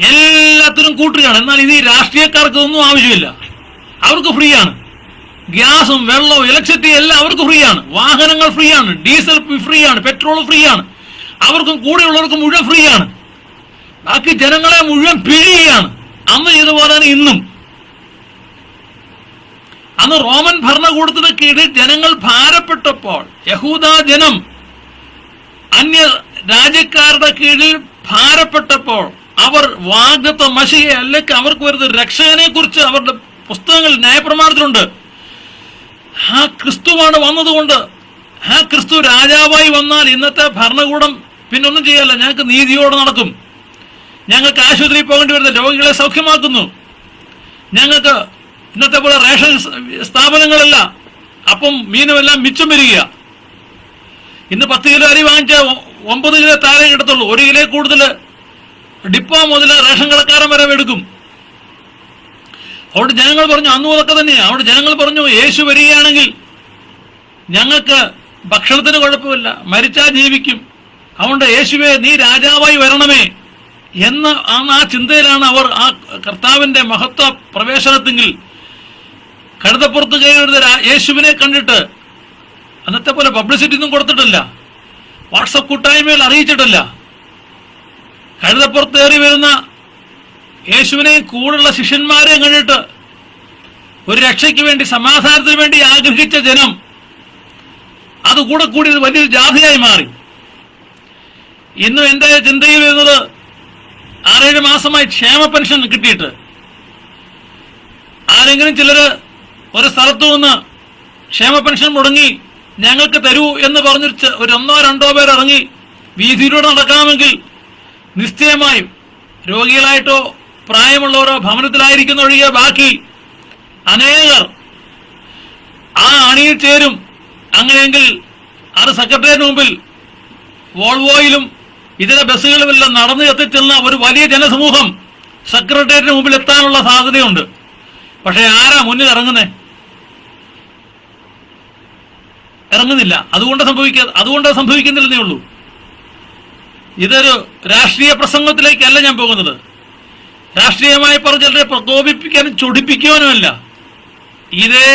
A: എല്ലാത്തിനും കൂട്ടുകയാണ്. എന്നാൽ ഇത് ഈ രാഷ്ട്രീയക്കാർക്ക് ഒന്നും ആവശ്യമില്ല, അവർക്ക് ഫ്രീ ആണ്. ഗ്യാസും വെള്ളവും ഇലക്ട്രിസിറ്റി എല്ലാം അവർക്ക് ഫ്രീ ആണ്. വാഹനങ്ങൾ ഫ്രീ ആണ്, ഡീസൽ ഫ്രീ ആണ്, പെട്രോൾ ഫ്രീ ആണ്. അവർക്കും കൂടെയുള്ളവർക്കും മുഴുവൻ ഫ്രീ ആണ്. ബാക്കി ജനങ്ങളെ മുഴുവൻ പിഴിയാണ്. അന്ന് ചെയ്തുപോലെ തന്നെ ഇന്നും. അന്ന് റോമൻ ഭരണകൂടത്തിന് കീഴിൽ ജനങ്ങൾ ഭാരപ്പെട്ടപ്പോൾ, യഹൂദ ജനം അന്യ രാജ്യക്കാരുടെ കീഴിൽ ഭാരപ്പെട്ടപ്പോൾ, അവർ വാഗ്ദത്ത മശിയെ അല്ലെങ്കിൽ അവർക്ക് വരുന്ന രക്ഷകനെ കുറിച്ച് അവരുടെ പുസ്തകങ്ങളിൽ ന്യായപ്രമാണത്തിലുണ്ട്. ആ ക്രിസ്തുവാണ് വന്നതുകൊണ്ട്, ആ ക്രിസ്തു രാജാവായി വന്നാൽ ഇന്നത്തെ ഭരണകൂടം പിന്നൊന്നും ചെയ്യല്ല, ഞങ്ങൾക്ക് നീതിയോടെ നടക്കും, ഞങ്ങൾക്ക് ആശുപത്രിയിൽ പോകേണ്ടി വരുന്ന രോഗികളെ സൗഖ്യമാക്കുന്നു, ഞങ്ങൾക്ക് ഇന്നത്തെ പോലെ റേഷൻ സ്ഥാപനങ്ങളല്ല അപ്പം മീനുമെല്ലാം മിച്ചം വരിക. ഇന്ന് 10 കിലോ അരി വാങ്ങിച്ച 9 കിലോ താഴെ കിട്ടത്തുള്ളൂ. 1 കിലോ കൂടുതൽ ഡിപ്പോ മുതൽ റേഷൻ കടക്കാരൻ വരെ എടുക്കും. അവിടെ ജനങ്ങൾ പറഞ്ഞു, അന്നും അതൊക്കെ തന്നെയാണ്. അവിടെ ജനങ്ങൾ പറഞ്ഞു, യേശു വരികയാണെങ്കിൽ ഞങ്ങൾക്ക് ഭക്ഷണത്തിന് കുഴപ്പമില്ല, മരിച്ചാൽ ജീവിക്കും, അതുകൊണ്ട് യേശുവേ നീ രാജാവായി വരണമേ എന്ന് ആ ചിന്തയിലാണ് അവർ ആ കർത്താവിന്റെ മഹത്വ പ്രവേശനത്തെങ്കിൽ കഴുതപ്പുറത്ത് കയറുന്ന യേശുവിനെ കണ്ടിട്ട്. അന്നത്തെ പോലെ പബ്ലിസിറ്റി ഒന്നും കൊടുത്തിട്ടില്ല, വാട്സപ്പ് കൂട്ടായ്മയിൽ അറിയിച്ചിട്ടില്ല. കഴുതപ്പുറത്ത് കയറി വരുന്ന യേശുവിനെയും കൂടുള്ള ശിഷ്യന്മാരെയും കണ്ടിട്ട് ഒരു രക്ഷയ്ക്ക് വേണ്ടി, സമാധാനത്തിന് വേണ്ടി ആഗ്രഹിച്ച ജനം അത് കൂടെ കൂടി വലിയൊരു ജാഥയായി മാറി. ഇന്നും എന്റെ ചിന്തയിൽ വരുന്നത് 6-7 മാസമായി ക്ഷേമ പെൻഷൻ കിട്ടിയിട്ട് ആരെങ്കിലും ചിലര് ഒരു സ്ഥലത്തു നിന്ന് ക്ഷേമ പെൻഷൻ മുടങ്ങി ഞങ്ങൾക്ക് തരൂ എന്ന് പറഞ്ഞ് ഒരു 1-2 പേർ ഇറങ്ങി വീതിയിലൂടെ നടക്കാമെങ്കിൽ നിശ്ചയമായും രോഗികളായിട്ടോ പ്രായമുള്ളവരോ ഭവനത്തിലായിരിക്കുന്ന ഒഴികെ ബാക്കി അനേകർ ആ അണിയിൽ ചേരും. അങ്ങനെയെങ്കിൽ അത് സെക്രട്ടേറിയറ്റിന് മുമ്പിൽ വോൾവോയിലും ഇതര ബസ്സുകളുമെല്ലാം നടന്നു എത്തിച്ചെന്ന ഒരു വലിയ ജനസമൂഹം സെക്രട്ടേറിയറ്റിന് മുമ്പിൽ എത്താനുള്ള സാധ്യതയുണ്ട്. പക്ഷെ ആരാ മുന്നിൽ ഇറങ്ങുന്നില്ല. അതുകൊണ്ട് സംഭവിക്കുന്നില്ലെന്നേ ഉള്ളൂ. ഇതൊരു രാഷ്ട്രീയ പ്രസംഗത്തിലേക്കല്ല ഞാൻ പോകുന്നത്. രാഷ്ട്രീയമായി പറഞ്ഞ ചിലരെ പ്രകോപിപ്പിക്കാനും ചൊടിപ്പിക്കുവാനുമല്ല. ഇതേ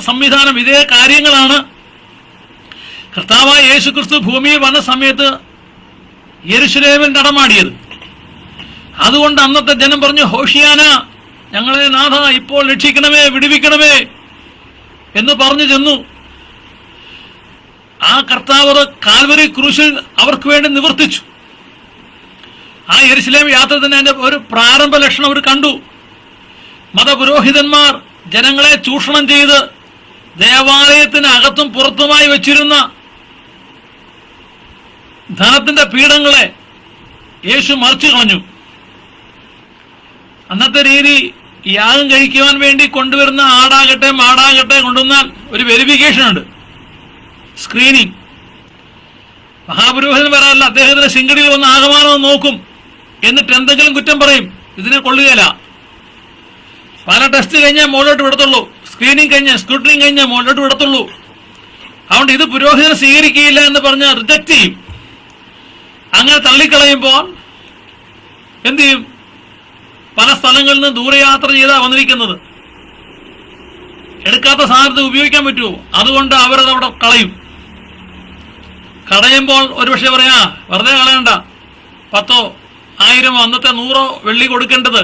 A: സംവിധാനം, ഇതേ കാര്യങ്ങളാണ് കർത്താവായ യേശുക്രിസ്തു ഭൂമിയിൽ വന്ന സമയത്ത് യെരുശലേമിൽ നടമാടിയത്. അതുകൊണ്ട് അന്നത്തെ ജനം പറഞ്ഞു, ഹോഷിയാന, ഞങ്ങളെ നാഥ ഇപ്പോൾ രക്ഷിക്കണമേ, വിടുവിക്കണമേ എന്ന് പറഞ്ഞു ചെന്നു. ആ കർത്താവ് കാൽവരി ക്രൂശിൽ അവർക്ക് വേണ്ടി നിവർത്തിച്ചു. ആ യെരുശലേം യാത്ര തന്നെ അതിന്റെ ഒരു പ്രാരംഭ ലക്ഷണം അവർ കണ്ടു. മതപുരോഹിതന്മാർ ജനങ്ങളെ ചൂഷണം ചെയ്ത് ദേവാലയത്തിന് അകത്തും പുറത്തുമായി വെച്ചിരുന്ന ധനത്തിന്റെ പീഠങ്ങളെ യേശു മറിച്ചു കളഞ്ഞു. അന്നത്തെ രീതി, യാഗം കഴിക്കുവാൻ വേണ്ടി കൊണ്ടുവരുന്ന ആടാകട്ടെ മാടാകട്ടെ കൊണ്ടുവന്നാൽ ഒരു വെരിഫിക്കേഷൻ ഉണ്ട്, സ്ക്രീനിങ്. മഹാപുരോഹിതൻ വരാറില്ല, അദ്ദേഹത്തിന്റെ ശിങ്കടിയിൽ വന്ന് ആകമാനം നോക്കും, എന്നിട്ട് എന്തെങ്കിലും കുറ്റം പറയും, ഇതിനെ കൊള്ളുകയില്ല. പല ടെസ്റ്റ് കഴിഞ്ഞാൽ മുകളിലോട്ട് വിടത്തുള്ളൂ, സ്ക്രീനിങ് കഴിഞ്ഞാൽ സ്ക്രൂട്ടനിങ് കഴിഞ്ഞാൽ മുകളിലോട്ട് വിടത്തുള്ളൂ. അതുകൊണ്ട് ഇത് പുരോഹിതനെ സ്വീകരിക്കുകയില്ല എന്ന് പറഞ്ഞ് റിജക്ട് ചെയ്യും. അങ്ങനെ തള്ളിക്കളയുമ്പോൾ എന്ത് ചെയ്യും? പല സ്ഥലങ്ങളിൽ നിന്ന് ദൂരയാത്ര ചെയ്താ വന്നിരിക്കുന്നത്. എടുക്കാത്ത സാധനത്തെ ഉപയോഗിക്കാൻ പറ്റുമോ? അതുകൊണ്ട് അവരത് അവിടെ കളയും. കളയുമ്പോൾ ഒരുപക്ഷെ പറയാ, വെറുതെ കളയണ്ട, 10,000 1,000 അന്നത്തെ 100 വെള്ളി കൊടുക്കേണ്ടത്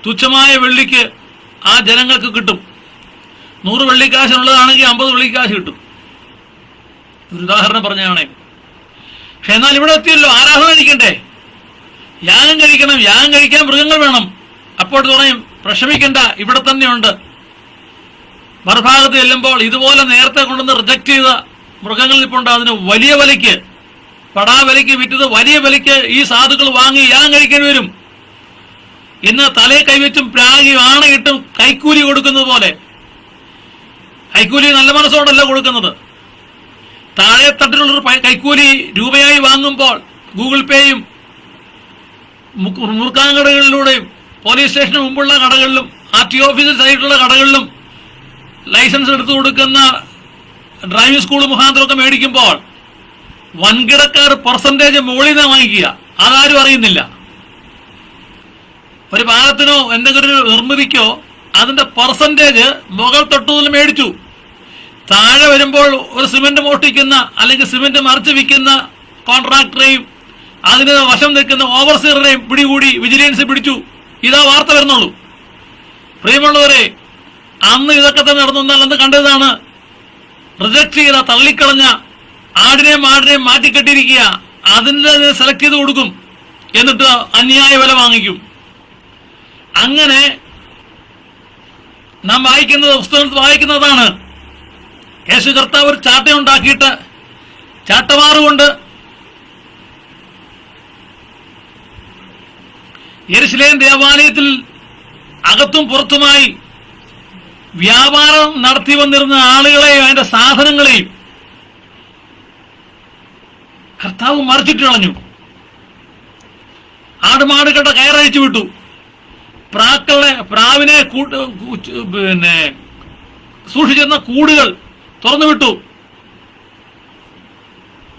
A: തുച്ഛമായ വെള്ളിക്ക് ആ ജനങ്ങൾക്ക് കിട്ടും. 100 വെള്ളിക്കാശുള്ളതാണെങ്കിൽ 50 വെള്ളിക്കാശ് കിട്ടും. ഒരു ഉദാഹരണം പറഞ്ഞാണേ. പക്ഷെ എന്നാൽ ഇവിടെ എത്തിയല്ലോ, ആരാധന കഴിക്കണ്ടേ, യാഗം കഴിക്കണം, യാഗം കഴിക്കാൻ മൃഗങ്ങൾ വേണം. അപ്പോൾ പറയും, പ്രശ്നമിക്കണ്ട, ഇവിടെ തന്നെയുണ്ട്. മറുഭാഗത്ത് ചെല്ലുമ്പോൾ ഇതുപോലെ നേരത്തെ കൊണ്ടുവന്ന് റിജക്ട് ചെയ്ത മൃഗങ്ങൾ ഇപ്പോൾ ഉണ്ട്. അതിന് വലിയ വിലയ്ക്ക്, പടാവിലയ്ക്ക് വിറ്റത് വലിയ വിലയ്ക്ക് ഈ സാധുക്കൾ വാങ്ങി യാഗം കഴിക്കാൻ വരും. ഇന്ന് തലയെ കൈവച്ചും പ്രാഗിയും ആണയിട്ടും കൈക്കൂലി കൊടുക്കുന്നത് പോലെ. കൈക്കൂലി നല്ല മനസ്സോടല്ല കൊടുക്കുന്നത്. താഴെ തട്ടിലുള്ളൊരു കൈക്കൂലി രൂപയായി വാങ്ങുമ്പോൾ ഗൂഗിൾ പേയും മുറുക്കാൻ കടകളിലൂടെയും പോലീസ് സ്റ്റേഷന് മുമ്പുള്ള കടകളിലും RTO ഓഫീസിൽ സൈഡിലുള്ള കടകളിലും ലൈസൻസ് എടുത്തു കൊടുക്കുന്ന ഡ്രൈവിംഗ് സ്കൂൾ മുഖാന്തരമൊക്കെ മേടിക്കുമ്പോൾ വൻകിടക്കാർ പെർസെന്റേജ് മുകളിൽ നിന്ന് വാങ്ങിക്കുക. അതാരും അറിയുന്നില്ല. ഒരു പാലത്തിനോ എന്തെങ്കിലും ഒരു നിർമ്മിതിക്കോ അതിന്റെ പെർസെന്റേജ് മുകൾ തൊട്ടുമുതൽ മേടിച്ചു. താഴെ വരുമ്പോൾ ഒരു സിമന്റ് മോഷ്ടിക്കുന്ന അല്ലെങ്കിൽ സിമന്റ് മറിച്ച് വിൽക്കുന്ന കോൺട്രാക്ടറെയും അതിന് വശം നിൽക്കുന്ന ഓവർസീററെയും പിടികൂടി വിജിലൻസ് പിടിച്ചു. ഇതാ വാർത്ത വരുന്നുള്ളൂ. പ്രിയമുള്ളവരെ, അന്ന് ഇതൊക്കെ തന്നെ നടന്നു. അന്ന് കണ്ടതാണ് റിജക്ട് ചെയ്ത, തള്ളിക്കളഞ്ഞ ആടിനെയും മാടിനെയും മാറ്റിക്കെട്ടിയിരിക്കുക. അതിൻ്റെ സെലക്ട് ചെയ്ത് കൊടുക്കും, എന്നിട്ട് അന്യായ വില വാങ്ങിക്കും. അങ്ങനെ നാം വായിക്കുന്നത്, പുസ്തകത്തിൽ വായിക്കുന്നതാണ്. യേശു കർത്താവ് ഒരു ചാട്ടയുണ്ടാക്കിയിട്ട് ചാട്ടവാറുകൊണ്ട് യെരുശലേം ദേവാലയത്തിൽ അകത്തും പുറത്തുമായി വ്യാപാരം നടത്തി വന്നിരുന്ന ആളുകളെയും അതിന്റെ സാധനങ്ങളെയും കർത്താവ് മറിച്ചിട്ട് കളഞ്ഞു. ആടുമാടുകളുടെ കയറഴിച്ചു വിട്ടു. പ്രാവിനെ സൂക്ഷിച്ചിരുന്ന കൂടുകൾ തുറന്നു വിട്ടു.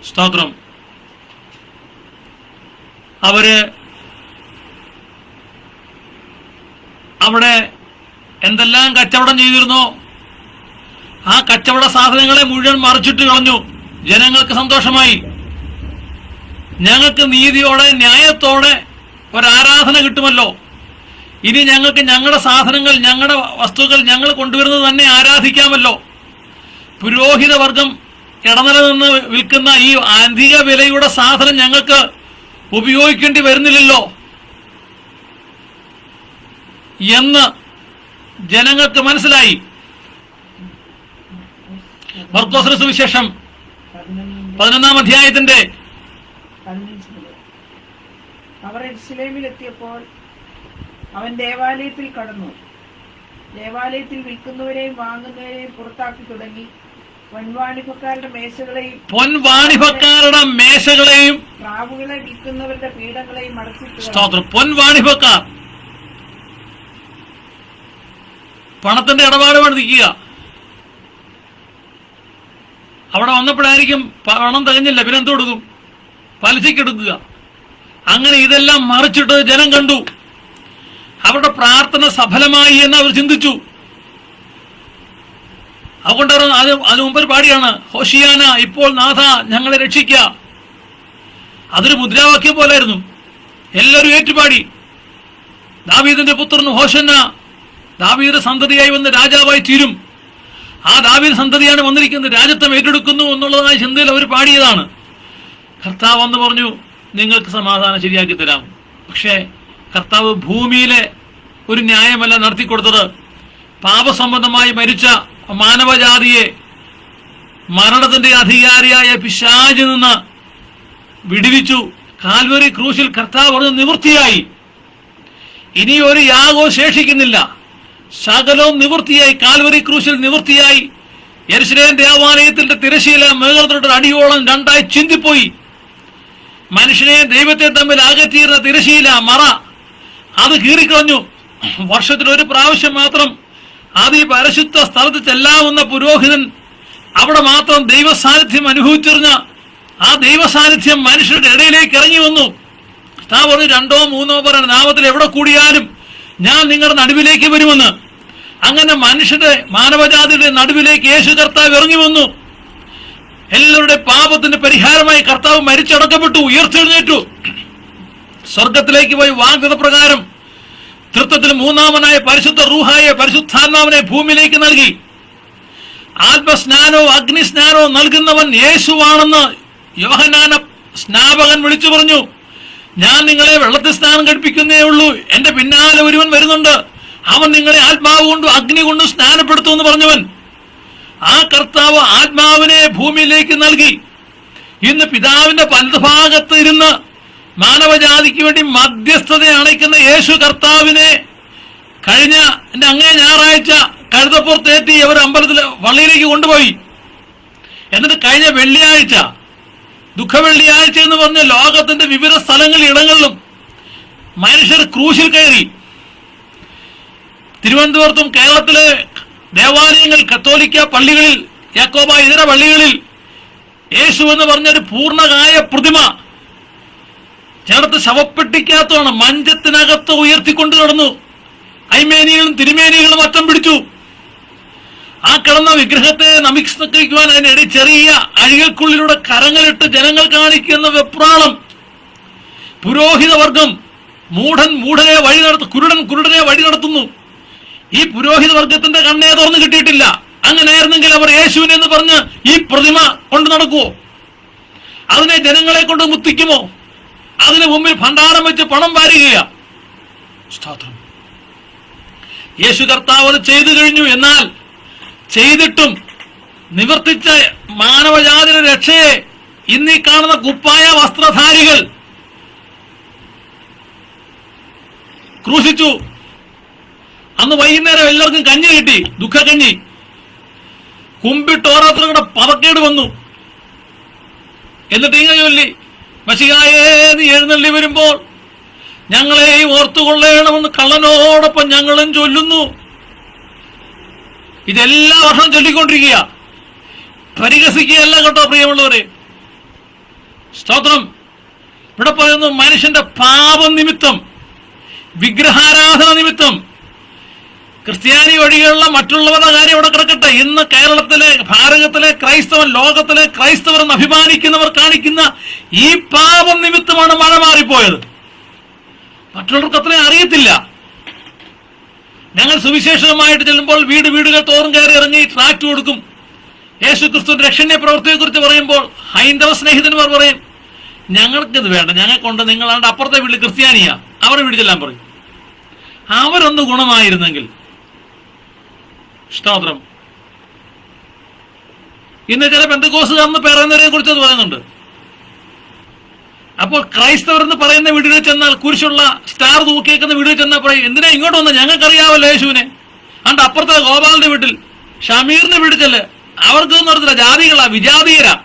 A: സ്തോത്രം. അവര് അവിടെ എന്തെല്ലാം കച്ചവടം ചെയ്തിരുന്നോ ആ കച്ചവട സാധനങ്ങളെ മുഴുവൻ മറിച്ചിട്ട് കളഞ്ഞു. ജനങ്ങൾക്ക് സന്തോഷമായി. ഞങ്ങൾക്ക് നീതിയോടെ ന്യായത്തോടെ ഒരാരാധന കിട്ടുമല്ലോ. ഇനി ഞങ്ങൾക്ക് ഞങ്ങളുടെ സാധനങ്ങൾ, ഞങ്ങളുടെ വസ്തുക്കൾ ഞങ്ങൾ കൊണ്ടുവരുന്നത് തന്നെ ആരാധിക്കാമല്ലോ. പുരോഹിത വർഗം ഇടനില നിന്ന് വിൽക്കുന്ന ഈ അധിക വിലയുടെ സാധനം ഞങ്ങൾക്ക് ഉപയോഗിക്കേണ്ടി വരുന്നില്ലല്ലോ എന്ന് ജനങ്ങൾക്ക് മനസ്സിലായി. മർക്കോസിന്റെ സുവിശേഷം 11-ാം അധ്യായത്തിന്റെ
B: 15. അവർ യെരൂശലേമിലെത്തിയപ്പോൾ അവൻ ദേവാലയത്തിൽ കടന്നു. ദേവാലയത്തിൽ വിൽക്കുന്നവരെയും വാങ്ങുന്നവരെയും പുറത്താക്കി തുടങ്ങി. പൊൻവാണിഭക്കാരുടെ മേശകളെയും പ്രാവുകളെ വിൽക്കുന്നവരുടെ പീഠങ്ങളെയും മടക്കി.
A: പൊൻവാണിഭക്കാർ പണത്തിന്റെ ഇടപാടുമാണ് നിൽക്കുക. അവിടെ വന്നപ്പോഴായിരിക്കും പണം തികഞ്ഞില്ല, പിന്നെ എന്ത് കൊടുക്കും? പലിശയ്ക്കെടുക്കുക. അങ്ങനെ ഇതെല്ലാം മറിച്ചിട്ട് ജനം കണ്ടു. അവരുടെ പ്രാർത്ഥന സഫലമായി എന്ന് അവർ ചിന്തിച്ചു. അതുകൊണ്ട് അതിനു മുമ്പ് പാടിയാണ്, ഹോഷിയാന, ഇപ്പോൾ നാഥ ഞങ്ങളെ രക്ഷിക്കുക. അതൊരു മുദ്രാവാക്യം പോലായിരുന്നു. എല്ലാവരും ഏറ്റുപാടി, ദാവീദിന്റെ പുത്രൻ ഹോശന്ന, ദാവീദ് സന്തതിയായി വന്ന് രാജാവായി തീരും. ആ ദാവീദ് സന്തതിയാണ് വന്നിരിക്കുന്നത്, രാജ്യത്വം ഏറ്റെടുക്കുന്നു എന്നുള്ളതായ ചിന്തയിൽ അവർ പാടിയതാണ്. കർത്താവ് എന്ന് പറഞ്ഞു, നിങ്ങൾക്ക് സമാധാനം ശരിയാക്കി തരാം. പക്ഷേ കർത്താവ് ഭൂമിയിലെ ഒരു ന്യായമല്ല നടത്തിക്കൊടുത്തത്. പാപസംബന്ധമായി മരിച്ച മാനവജാതിയെ മരണത്തിന്റെ അധികാരിയായ പിശാചിൽ നിന്ന് വിടുവിച്ചു. കാൽവരി ക്രൂശിൽ കർത്താവ് പറഞ്ഞു, നിവൃത്തിയായി, ഇനി ഒരു യാഗവും ശേഷിക്കുന്നില്ല, സകലവും നിവൃത്തിയായി. കാൽവരി ക്രൂശിൽ നിവൃത്തിയായി. യെരൂശലേം ദേവാലയത്തിന്റെ തിരശ്ശീല മേഘത്തോട്ട് അടിയോളം രണ്ടായി ചിന്തിപ്പോയി. മനുഷ്യനെ ദൈവത്തെ തമ്മിൽ അകറ്റിയിരുന്ന തിരശ്ശീല മറ അത് കീറിക്കളഞ്ഞു. വർഷത്തിൽ ഒരു പ്രാവശ്യം മാത്രം ആദ്യ പരിശുദ്ധ സ്ഥലത്ത് ചെല്ലാവുന്ന പുരോഹിതൻ അവിടെ മാത്രം ദൈവസാന്നിധ്യം അനുഭവിച്ചിരുന്ന ആ ദൈവസാന്നിധ്യം മനുഷ്യരുടെ ഇടയിലേക്ക് ഇറങ്ങി വന്നു. പറഞ്ഞു, 2-3 പേരുടെ നാമത്തിൽ എവിടെ കൂടിയാലും ഞാൻ നിങ്ങളുടെ നടുവിലേക്ക് വരുമെന്ന്. അങ്ങനെ മനുഷ്യരുടെ മാനവജാതിയുടെ നടുവിലേക്ക് യേശു കർത്താവ് ഇറങ്ങി വന്നു. എല്ലാവരുടെ പാപത്തിന്റെ പരിഹാരമായി കർത്താവ് മരിച്ചടക്കപ്പെട്ടു, ഉയർത്തെഴുന്നേറ്റു, സ്വർഗത്തിലേക്ക് പോയി വാഗ്ദത്ത പ്രകാരം തൃത്വത്തിൽ മൂന്നാമനായ പരിശുദ്ധ റൂഹായെ, പരിശുദ്ധാത്മാവിനെ ഭൂമിയിലേക്ക് നൽകി. ആത്മസ്നാനവും അഗ്നിസ്നാനവും നൽകുന്നവൻ യേശുവാണെന്ന് യോഹന്നാന സ്നാപകൻ വിളിച്ചു പറഞ്ഞു. ഞാൻ നിങ്ങളെ വെള്ളത്തിൽ സ്നാനം കഴിപ്പിക്കുന്നേ ഉള്ളൂ, എന്റെ പിന്നാലെ ഒരുവൻ വരുന്നുണ്ട്, അവൻ നിങ്ങളെ ആത്മാവ് കൊണ്ടും അഗ്നി കൊണ്ടും സ്നാനപ്പെടുത്തുമെന്ന് പറഞ്ഞവൻ. ആ കർത്താവ് ആത്മാവിനെ ഭൂമിയിലേക്ക് നൽകി. ഇന്ന് പിതാവിന്റെ വലതുഭാഗത്ത് ഇരുന്ന് മാനവജാതിക്ക് വേണ്ടി മധ്യസ്ഥത അണയ്ക്കുന്ന യേശു കർത്താവിനെ കഴിഞ്ഞ അങ്ങേ ഞായറാഴ്ച കഴുതപ്പുറത്തേറ്റി അവർ അമ്പലത്തിൽ പള്ളിയിലേക്ക് കൊണ്ടുപോയി. എന്നിട്ട് കഴിഞ്ഞ വെള്ളിയാഴ്ച, ദുഃഖവെള്ളിയാഴ്ച എന്ന് പറഞ്ഞ ലോകത്തിന്റെ വിവിധ സ്ഥലങ്ങളിൽ ഇടങ്ങളിലും മനുഷ്യർ ക്രൂശിൽ കയറി. തിരുവനന്തപുരത്തും കേരളത്തിലെ ദേവാലയങ്ങൾ, കത്തോലിക്ക പള്ളികളിൽ, യാക്കോബ ഇതര പള്ളികളിൽ യേശു എന്ന് പറഞ്ഞൊരു പൂർണ്ണകായ പ്രതിമ ചേർത്ത് ശവപ്പെട്ടിക്കകത്താണ് മഞ്ചത്തിനകത്ത് ഉയർത്തിക്കൊണ്ട് കിടന്നു. ഐമേനികളും തിരുമേനികളും അറ്റം പിടിച്ചു. ആ കിടന്ന വിഗ്രഹത്തെ നമിക്കുവാൻ അതിനിടെ ചെറിയ അഴികൾക്കുള്ളിലൂടെ കരങ്ങളിട്ട് ജനങ്ങൾ കാണിക്കുന്ന വെപ്രാളം. പുരോഹിതവർഗം മൂഢനെ വഴി കുരുടനെ വഴി നടത്തുന്നു. ഈ പുരോഹിത വർഗത്തിന്റെ കണ്ണേ തുറന്നു കിട്ടിയിട്ടില്ല. അങ്ങനെയായിരുന്നെങ്കിൽ അവർ യേശുവിനെ എന്ന് പറഞ്ഞ് ഈ പ്രതിമ കൊണ്ട് നടക്കുവോ? അതിനെ ജനങ്ങളെ കൊണ്ട് മുത്തിക്കുമോ? അതിന് മുമ്പിൽ ഭണ്ഡാരം വെച്ച് പണം വാരുകയാ. സ്തോത്രം. യേശു കർത്താവ് അത് ചെയ്തു കഴിഞ്ഞു. എന്നാൽ ചെയ്തിട്ടും നിവർത്തിച്ച മാനവജാതിയുടെ രക്ഷയെ ഇന്നീ കാണുന്ന കുപ്പായ വസ്ത്രധാരികൾ ക്രൂശിച്ചു. അന്ന് വൈകുന്നേരം എല്ലാവർക്കും കഞ്ഞി കിട്ടി, ദുഃഖക്കഞ്ഞി. കുമ്പിട്ട് ഓരോരുത്തരുടെ പതക്കേട് വന്നു. എന്നിട്ട് ഇങ്ങനെ ചൊല്ലി, മശിഹായേ നീ എഴുന്നള്ളി വരുമ്പോൾ ഞങ്ങളെയും ഓർത്തുകൊള്ളേണമെന്ന് കള്ളനോടൊപ്പം ഞങ്ങളും ചൊല്ലുന്നു. ഇതെല്ലാ വർഷവും ചൊല്ലിക്കൊണ്ടിരിക്കുക. പരിഹസിക്കുകയല്ല കേട്ടോ പ്രിയമുള്ളവരെ. സ്തോത്രം. ഇവിടെ പറയുന്നു, മനുഷ്യന്റെ പാപം നിമിത്തം, വിഗ്രഹാരാധന നിമിത്തം, ക്രിസ്ത്യാനി വഴികളുള്ള മറ്റുള്ളവരുടെ കാര്യം ഇവിടെ കിടക്കട്ടെ. ഇന്ന് കേരളത്തിലെ, ഭാരതത്തിലെ ക്രൈസ്തവൻ, ലോകത്തിലെ ക്രൈസ്തവർ എന്ന് അഭിമാനിക്കുന്നവർ കാണിക്കുന്ന ഈ പാപം നിമിത്തമാണ് മഴ മാറിപ്പോയത്. മറ്റുള്ളവർക്ക് അത്രയും അറിയത്തില്ല. ഞങ്ങൾ സുവിശേഷമായിട്ട് ചെല്ലുമ്പോൾ വീടുകൾ തോറും കയറി ഇറങ്ങി ട്രാക്ട് കൊടുക്കും. യേശു ക്രിസ്തുവിന്റെ രക്ഷണീയ പ്രവൃത്തിയെക്കുറിച്ച് പറയുമ്പോൾ ഹൈന്ദവ സ്നേഹിതന്മാർ പറയും, ഞങ്ങൾക്കിത് വേണ്ട, ഞങ്ങൾക്കൊണ്ട് നിങ്ങളാണ്ട് അപ്പുറത്തെ വീട്ടിൽ ക്രിസ്ത്യാനിയാ, അവരെ വീട്ടിൽ ചെല്ലാൻ പറയും. അവരൊന്ന് ഗുണമായിരുന്നെങ്കിൽ. സ്തോത്രം. ഇന്ന് ചില പെന്തക്കോസുകാരെന്ന് പറയുന്നവരെ കുറിച്ച് അത് പറയുന്നുണ്ട്. അപ്പോൾ ക്രൈസ്തവർ എന്ന് പറയുന്ന വീടുകളിൽ ചെന്നാൽ, കുരിശുള്ള സ്റ്റാർ തൂക്കിയേക്കുന്ന വീടുകളിൽ ചെന്നാൽ പറയും, എന്തിനാ ഇങ്ങോട്ട് വന്ന, ഞങ്ങൾക്കറിയാവല്ലോ യേശുവിനെ. അതുകൊണ്ട് അപ്പുറത്തെ ഗോപാലിന്റെ വീട്ടിൽ, ഷമീറിന്റെ വീട്ടിൽ ചെല്ല്, അവർക്കൊന്നും അറിയത്തില്ല, ജാതികളാ, വിജാതീയരാ,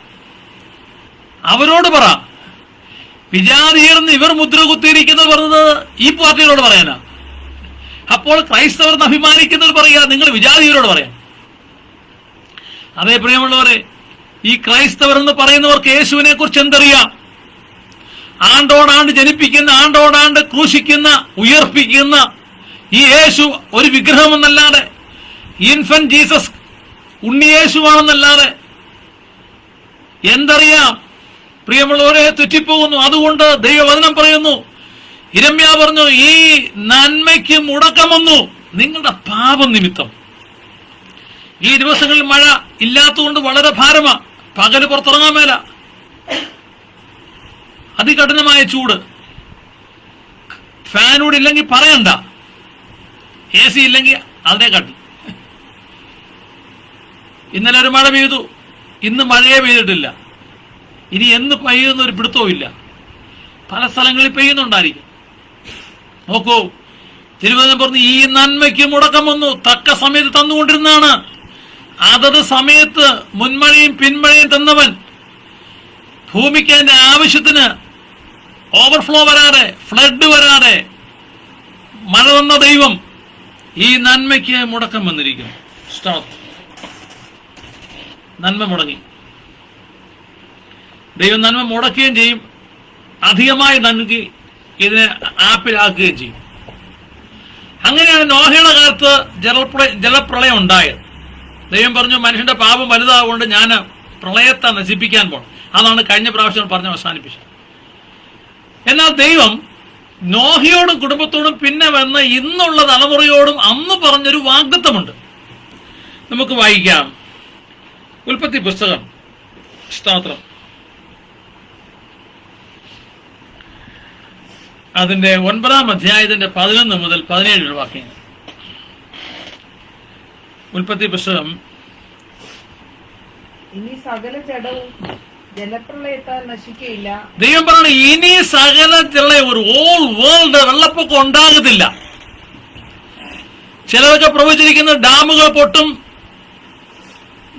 A: അവരോട് പറ. വിജാതീയർന്ന് ഇവർ മുദ്ര കുത്തിയിരിക്കുന്നത് പറഞ്ഞത് ഈ പാർട്ടികളോട് പറയാനാ. അപ്പോൾ ക്രൈസ്തവർ അഭിമാനിക്കുന്നവർ പറയാ, നിങ്ങൾ വിജാതീയരോട് പറയാം. അതേ പ്രിയമുള്ളവരെ, ഈ ക്രൈസ്തവർ എന്ന് പറയുന്നവർക്ക് യേശുവിനെ കുറിച്ച് എന്തറിയാം? ആണ്ടോടാണ്ട് ജനിപ്പിക്കുന്ന, ആണ്ടോടാണ്ട് ക്രൂശിക്കുന്ന, ഉയർപ്പിക്കുന്ന ഈ യേശു ഒരു വിഗ്രഹമെന്നല്ലാതെ, ഇൻഫന്റ് ജീസസ് ഉണ്ണിയേശുവാണെന്നല്ലാതെ എന്തറിയാം? പ്രിയമുള്ളവരെ, തെറ്റിപ്പോകുന്നു. അതുകൊണ്ട് ദൈവവചനം പറയുന്നു, യിരെമ്യാ പറഞ്ഞു, ഈ നന്മയ്ക്ക് മുടക്കം വന്നു നിങ്ങളുടെ പാപം നിമിത്തം. ഈ ദിവസങ്ങളിൽ മഴ ഇല്ലാത്തതുകൊണ്ട് വളരെ ഭാരമാ, പകല് പുറത്തിറങ്ങാൻ മേല, അതികഠിനമായ ചൂട്, ഫാനൂടെ ഇല്ലെങ്കിൽ പറയണ്ട, AC ഇല്ലെങ്കിൽ അതിനെ കാട്ടി. ഇന്നലെ ഒരു മഴ പെയ്തു, ഇന്ന് മഴയെ പെയ്തിട്ടില്ല. ഇനി എന്ന് പെയ്യുന്ന ഒരു പിടുത്തവും ഇല്ല. പല സ്ഥലങ്ങളിൽ പെയ്യുന്നുണ്ടായിരിക്കും. നോക്കൂ, തിരുവചനം പറഞ്ഞു, ഈ നന്മയ്ക്ക് മുടക്കം വന്നു, തക്ക സമയത്ത് തന്നുകൊണ്ടിരുന്നതാണ്. അതത് സമയത്ത് മുൻമഴയും പിൻമഴയും തന്നവൻ, ഭൂമിക്ക് അതിന്റെ ആവശ്യത്തിന് ഓവർഫ്ലോ വരാതെ, ഫ്ലഡ് വരാതെ മഴ തന്ന ദൈവം ഈ നന്മയ്ക്ക് മുടക്കം വന്നിരിക്കും. നന്മ മുടങ്ങി. ദൈവം നന്മ മുടക്കുകയും ചെയ്യും, അധികമായി നൽകി ഇതിനെ ആപ്പിലാക്കുകയും ചെയ്യും. അങ്ങനെയാണ് നോഹയുടെ കാലത്ത് ജലപ്രളയം ഉണ്ടായത്. ദൈവം പറഞ്ഞു, മനുഷ്യന്റെ പാപം വലുതാകൊണ്ട് ഞാൻ പ്രളയത്തെ നശിപ്പിക്കാൻ പോകണം. അതാണ് കഴിഞ്ഞ പ്രാവശ്യം പറഞ്ഞ് അവസാനിപ്പിച്ചത്. എന്നാൽ ദൈവം നോഹയോടും കുടുംബത്തോടും പിന്നെ വന്ന ഇന്നുള്ള തലമുറയോടും അന്ന് പറഞ്ഞൊരു വാഗ്ദത്തമുണ്ട്. നമുക്ക് വായിക്കാം. ഉൽപ്പത്തി പുസ്തകം, സ്തോത്രം, അതിന്റെ 9-ാം അധ്യായത്തിന്റെ 11 മുതൽ 17 വാക്യങ്ങൾ. ഉൽപ്പത്തി പുസ്തകം.
B: ഇനി സകല ജഡവും ജലപ്രളയത്താൽ നശിക്കയില്ല.
A: ദൈവം പറഞ്ഞു, ഇനി സകല ഒരു ഓൾ വേൾഡ് വെള്ളപ്പൊക്കം ഉണ്ടാകത്തില്ല. ചിലരൊക്കെ പ്രവചിച്ചിരിക്കുന്ന ഡാമുകൾ പൊട്ടും,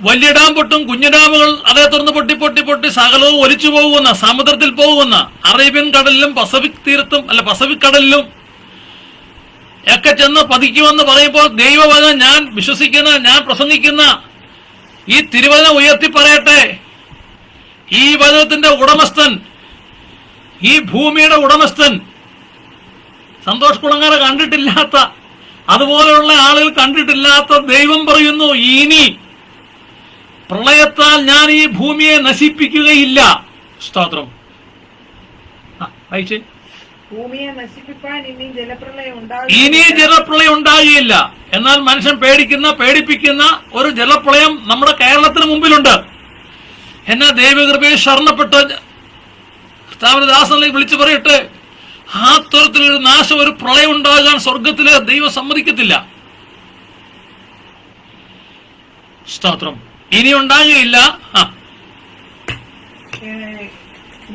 A: വലിയ ഡാം പൊട്ടും, കുഞ്ഞു ഡാമുകൾ അതേ തുറന്ന് പൊട്ടി പൊട്ടി പൊട്ടി സകലവും ഒലിച്ചു പോകുന്ന, സമുദ്രത്തിൽ പോകുന്ന, അറേബ്യൻ കടലിലും പസഫിക് തീരത്തും പസഫിക് കടലിലും ഒക്കെ ചെന്ന് പതിക്കുമെന്ന് പറയുമ്പോൾ ദൈവവചനം ഞാൻ വിശ്വസിക്കുന്ന, ഞാൻ പ്രസംഗിക്കുന്ന ഈ തിരുവചനം ഉയർത്തി പറയട്ടെ, ഈ വചനത്തിന്റെ ഉടമസ്ഥൻ, ഈ ഭൂമിയുടെ ഉടമസ്ഥൻ, സന്തോഷ് കുളങ്ങര കണ്ടിട്ടില്ലാത്ത, അതുപോലെയുള്ള ആളുകൾ കണ്ടിട്ടില്ലാത്ത ദൈവം പറയുന്നു, ഇനി പ്രളയത്താൽ ഞാൻ ഈ ഭൂമിയെ നശിപ്പിക്കുകയില്ല. സ്തോത്രം. വായിച്ചേ.
B: ഭൂമിയെ നശിപ്പിക്കാൻ ഇനി ജലപ്രളയം
A: ഉണ്ടാകുകയില്ല. എന്നാൽ മനുഷ്യൻ പേടിപ്പിക്കുന്ന ഒരു ജലപ്രളയം നമ്മുടെ കേരളത്തിന് മുമ്പിലുണ്ട്. എന്നാൽ ദൈവകൃപയെ ശരണപ്പെട്ട് കർത്താവിന്റെ വിളിച്ചു പറയട്ടെ, ആ തരത്തിലൊരു നാശം, ഒരു പ്രളയം ഉണ്ടാകാൻ സ്വർഗത്തിലെ ദൈവം സമ്മതിക്കത്തില്ല. സ്തോത്രം. ഇനി ഉണ്ടാകുകയില്ല.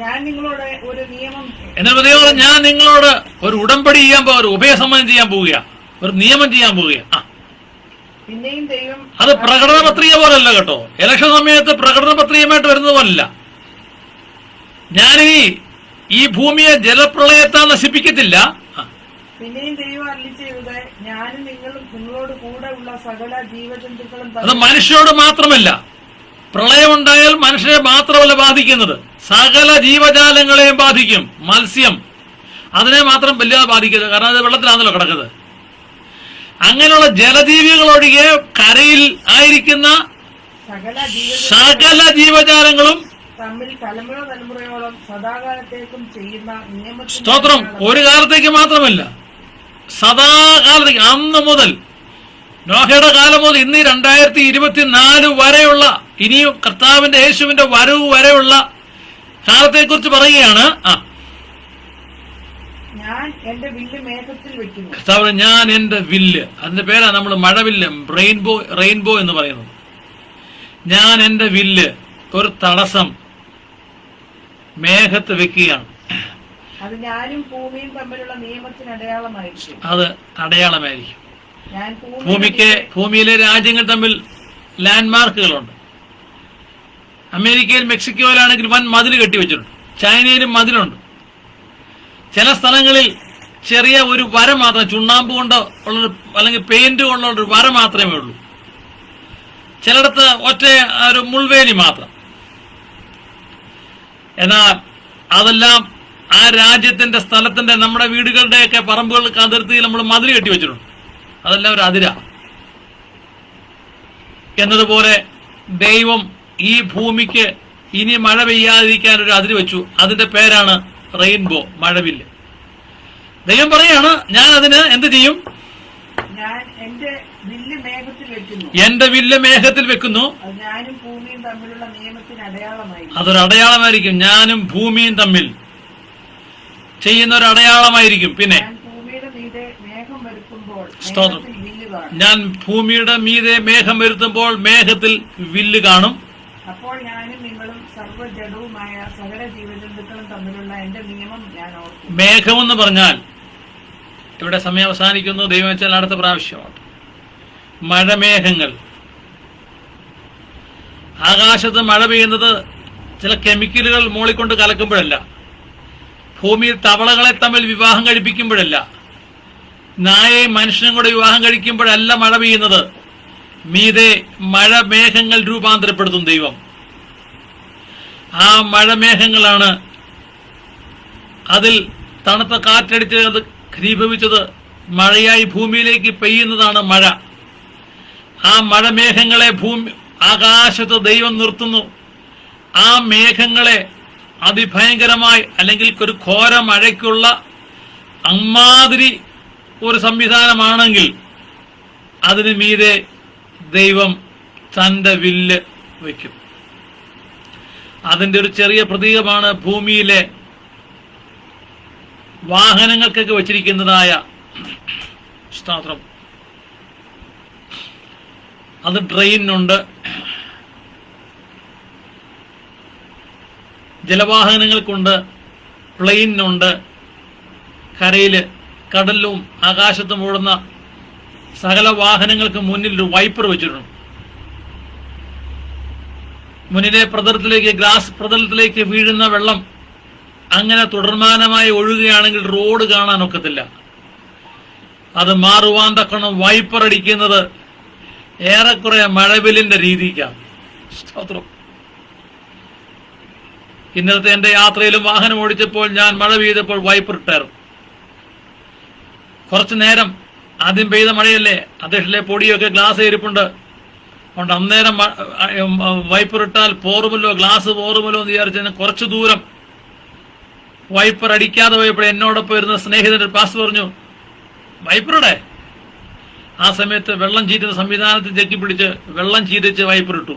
B: ഞാൻ നിങ്ങളോട് ഒരു നിയമം,
A: ഞാൻ നിങ്ങളോട് ഒരു ഉടമ്പടി ചെയ്യാൻ പോകുക, ഒരു ഉഭയസമ്മതം ചെയ്യാൻ പോവുക, ഒരു നിയമം ചെയ്യാൻ പോവുക.
B: പിന്നെയും ദൈവം,
A: അത് പ്രകടന പത്രിക പോലല്ല കേട്ടോ. ഇലക്ഷൻ സമയത്ത് പ്രകടന പത്രികമായിട്ട് വരുന്നത് പോലല്ല. ഞാനീ ഈ ഭൂമിയെ ജലപ്രളയത്താൽ നശിപ്പിക്കത്തില്ല.
B: പിന്നെയും ദൈവം അരുളിച്ചെയ്തത്, ഞാനും നിങ്ങളോട് കൂടെ ഉള്ള സകല ജീവജന്തുക്കളും.
A: അത് മനുഷ്യരോട് മാത്രമല്ല, പ്രളയമുണ്ടായാൽ മനുഷ്യരെ മാത്രമല്ല ബാധിക്കുന്നത്, സകല ജീവജാലങ്ങളെയും ബാധിക്കും. മത്സ്യം അതിനെ മാത്രം വല്ലാതെ ബാധിക്കരുത്, കാരണം അത് വെള്ളത്തിലാണല്ലോ കിടക്കുന്നത്. അങ്ങനെയുള്ള ജലജീവികളൊഴികെ കരയിൽ ആയിരിക്കുന്ന സകല ജീവജാലങ്ങളും
B: തമ്മിൽ തലമുറയോളം സദാകാലത്തേക്കും ചെയ്യുന്ന നിയമത്തിൽ.
A: സ്തോത്രം. ഒരു കാലത്തേക്ക് മാത്രമല്ല, സദാകാലത്തേക്ക്, അന്ന് മുതൽ നോഹയുടെ കാലം മുതൽ ഇന്ന് 2024 വരെയുള്ള, ഇനിയും കർത്താവിന്റെ യേശുവിന്റെ വരവ് വരെയുള്ള കാലത്തെക്കുറിച്ച് പറയുകയാണ്.
B: ഞാൻ എന്റെ വില്ല് മേഘത്തിൽ വെക്കുന്നു.
A: കർത്താവ്, ഞാൻ എന്റെ വില്ല്, അതിന്റെ പേരാ നമ്മൾ മഴവില്ല്, റെയിൻബോ എന്ന് പറയുന്നത്. ഞാൻ എന്റെ വില്ല് ഒരു തടസ്സം മേഘത്ത് വെക്കുകയാണ്.
B: അത് ഞാനും ഭൂമിയും തമ്മിലുള്ള നിയമത്തിന് അടയാളമായിരിക്കും.
A: അത് അടയാളമായിരിക്കും. ഭൂമിയിലെ രാജ്യങ്ങൾ തമ്മിൽ ലാൻഡ്മാർക്കുകളുണ്ട്. അമേരിക്കയിൽ മെക്സിക്കോയിലാണെങ്കിൽ വൻ മതിൽ കെട്ടിവെച്ചിട്ടുണ്ട്. ചൈനയിലും മതിലുണ്ട്. ചില സ്ഥലങ്ങളിൽ ചെറിയ ഒരു വര മാത്രം, ചുണ്ണാമ്പ് കൊണ്ട് ഉള്ളൊരു അല്ലെങ്കിൽ പെയിന്റ് കൊണ്ടുള്ളൊരു വര മാത്രമേ ഉള്ളൂ. ചിലയിടത്ത് ഒറ്റ ഒരു മുൾവേലി മാത്രം. എന്നാൽ അതെല്ലാം ആ രാജ്യത്തിന്റെ സ്ഥലത്തിന്റെ നമ്മുടെ വീടുകളുടെയൊക്കെ പറമ്പുകൾക്ക് അതിർത്തിയിൽ നമ്മൾ മതിൽ കെട്ടിവെച്ചിട്ടുണ്ട്. അതെല്ലാം ഒരു അതിര. എന്നതുപോലെ ദൈവം ഈ ഭൂമിക്ക് ഇനി മഴ പെയ്യാതിരിക്കാൻ ഒരു അതിര് വെച്ചു. അതിന്റെ പേരാണ് റെയിൻബോ, മഴവില്ല്. ദൈവം പറയാണ്, ഞാൻ അതിന് എന്ത് ചെയ്യും? എന്റെ വില്ല് മേഘത്തിൽ വെക്കുന്നു. അതൊരു അടയാളമായിരിക്കും. ഞാനും ഭൂമിയും തമ്മിൽ ചെയ്യുന്ന ഒരു അടയാളമായിരിക്കും. പിന്നെ ഞാൻ ഭൂമിയുടെ മീതെ മേഘം വരുത്തുമ്പോൾ മേഘത്തിൽ വില്ല് കാണും.
B: അപ്പോൾ ഞാനും നിങ്ങളും സർവ്വജഡവുമായ സകല ജീവജന്തുക്കളും തമ്മിലുള്ള എന്റെ നിയമം ഞാൻ ഓർക്കും.
A: മേഘമെന്ന് പറഞ്ഞാൽ ഇവിടെ സമയം അവസാനിക്കുന്നു. ദൈവം വെച്ചാൽ അടുത്ത പ്രാവശ്യമാണ്. മഴമേഘങ്ങൾ. ആകാശത്ത് മഴ പെയ്യുന്നത് ചില കെമിക്കലുകൾ മോളിക്കൊണ്ട് കലക്കുമ്പോഴല്ല, ഭൂമിയിൽ തവളകളെ തമ്മിൽ വിവാഹം കഴിപ്പിക്കുമ്പോഴല്ല, നായയും മനുഷ്യനും കൂടെ വിവാഹം കഴിക്കുമ്പോഴല്ല മഴ പെയ്യുന്നത്. മീതെ മഴമേഘങ്ങൾ രൂപാന്തരപ്പെടുത്തും ദൈവം. ആ മഴമേഘങ്ങളാണ് അതിൽ തണുത്ത കാറ്റടിച്ച് ഘനീഭവിച്ചത് മഴയായി ഭൂമിയിലേക്ക് പെയ്യുന്നതാണ് മഴ. ആ മഴമേഘങ്ങളെ ആകാശത്ത് ദൈവം നിർത്തുന്നു. ആ മേഘങ്ങളെ അതിഭയങ്കരമായി അല്ലെങ്കിൽ ഒരു ഘോര മഴയ്ക്കുള്ള അമ്മാതിരി ഒരു സംവിധാനമാണെങ്കിൽ അതിന് മീതെ ദൈവം തന്റെ വില്ല് വയ്ക്കും. അതിന്റെ ഒരു ചെറിയ പ്രതീകമാണ് ഭൂമിയിലെ വാഹനങ്ങൾക്കൊക്കെ വച്ചിരിക്കുന്നതായ സ്തോത്രം. അത് ട്രെയിനുണ്ട്, ജലവാഹനങ്ങൾക്കുണ്ട്, പ്ലെയിനുണ്ട്, കരയില് കടലിലും ആകാശത്തും ഓടുന്ന സകല വാഹനങ്ങൾക്ക് മുന്നിൽ ഒരു വൈപ്പർ വെച്ചിട്ടുണ്ട്. മുന്നിലെ പ്രതലത്തിലേക്ക്, ഗ്ലാസ് പ്രതലത്തിലേക്ക് വീഴുന്ന വെള്ളം അങ്ങനെ തുടർമാനമായി ഒഴുകുകയാണെങ്കിൽ റോഡ് കാണാൻ ഒക്കത്തില്ല. അത് മാറുവാൻ തക്കണം വൈപ്പർ അടിക്കുന്നത് ഏറെക്കുറെ മഴവില്ലിന്റെ രീതിക്കാണ്. സ്തോത്രം. ഇന്നലത്തെ എന്റെ യാത്രയിലും വാഹനം ഓടിച്ചപ്പോൾ ഞാൻ മഴ പെയ്തപ്പോൾ വൈപ്പർ ഇട്ടായിരുന്നു. കുറച്ചു നേരം ആദ്യം പെയ്ത മഴയല്ലേ, അദ്ദേഹത്തിലെ പൊടിയൊക്കെ ഗ്ലാസ് ഇരിപ്പുണ്ട്. അതുകൊണ്ട് അന്നേരം വൈപ്പർ ഇട്ടാൽ പോറുമല്ലോ, ഗ്ലാസ് പോറുമല്ലോ എന്ന് വിചാരിച്ചതിന് കുറച്ചു ദൂരം വൈപ്പർ അടിക്കാതെ പോയപ്പോൾ എന്നോടൊപ്പം ഇരുന്ന സ്നേഹിതന്റെ പാസ് പറഞ്ഞു, വൈപ്പറുടെ. ആ സമയത്ത് വെള്ളം ചീറ്റുന്ന സംവിധാനത്തിൽ ചെക്കിപ്പിടിച്ച് വെള്ളം ചീരിച്ച് വൈപ്പർ ഇട്ടു.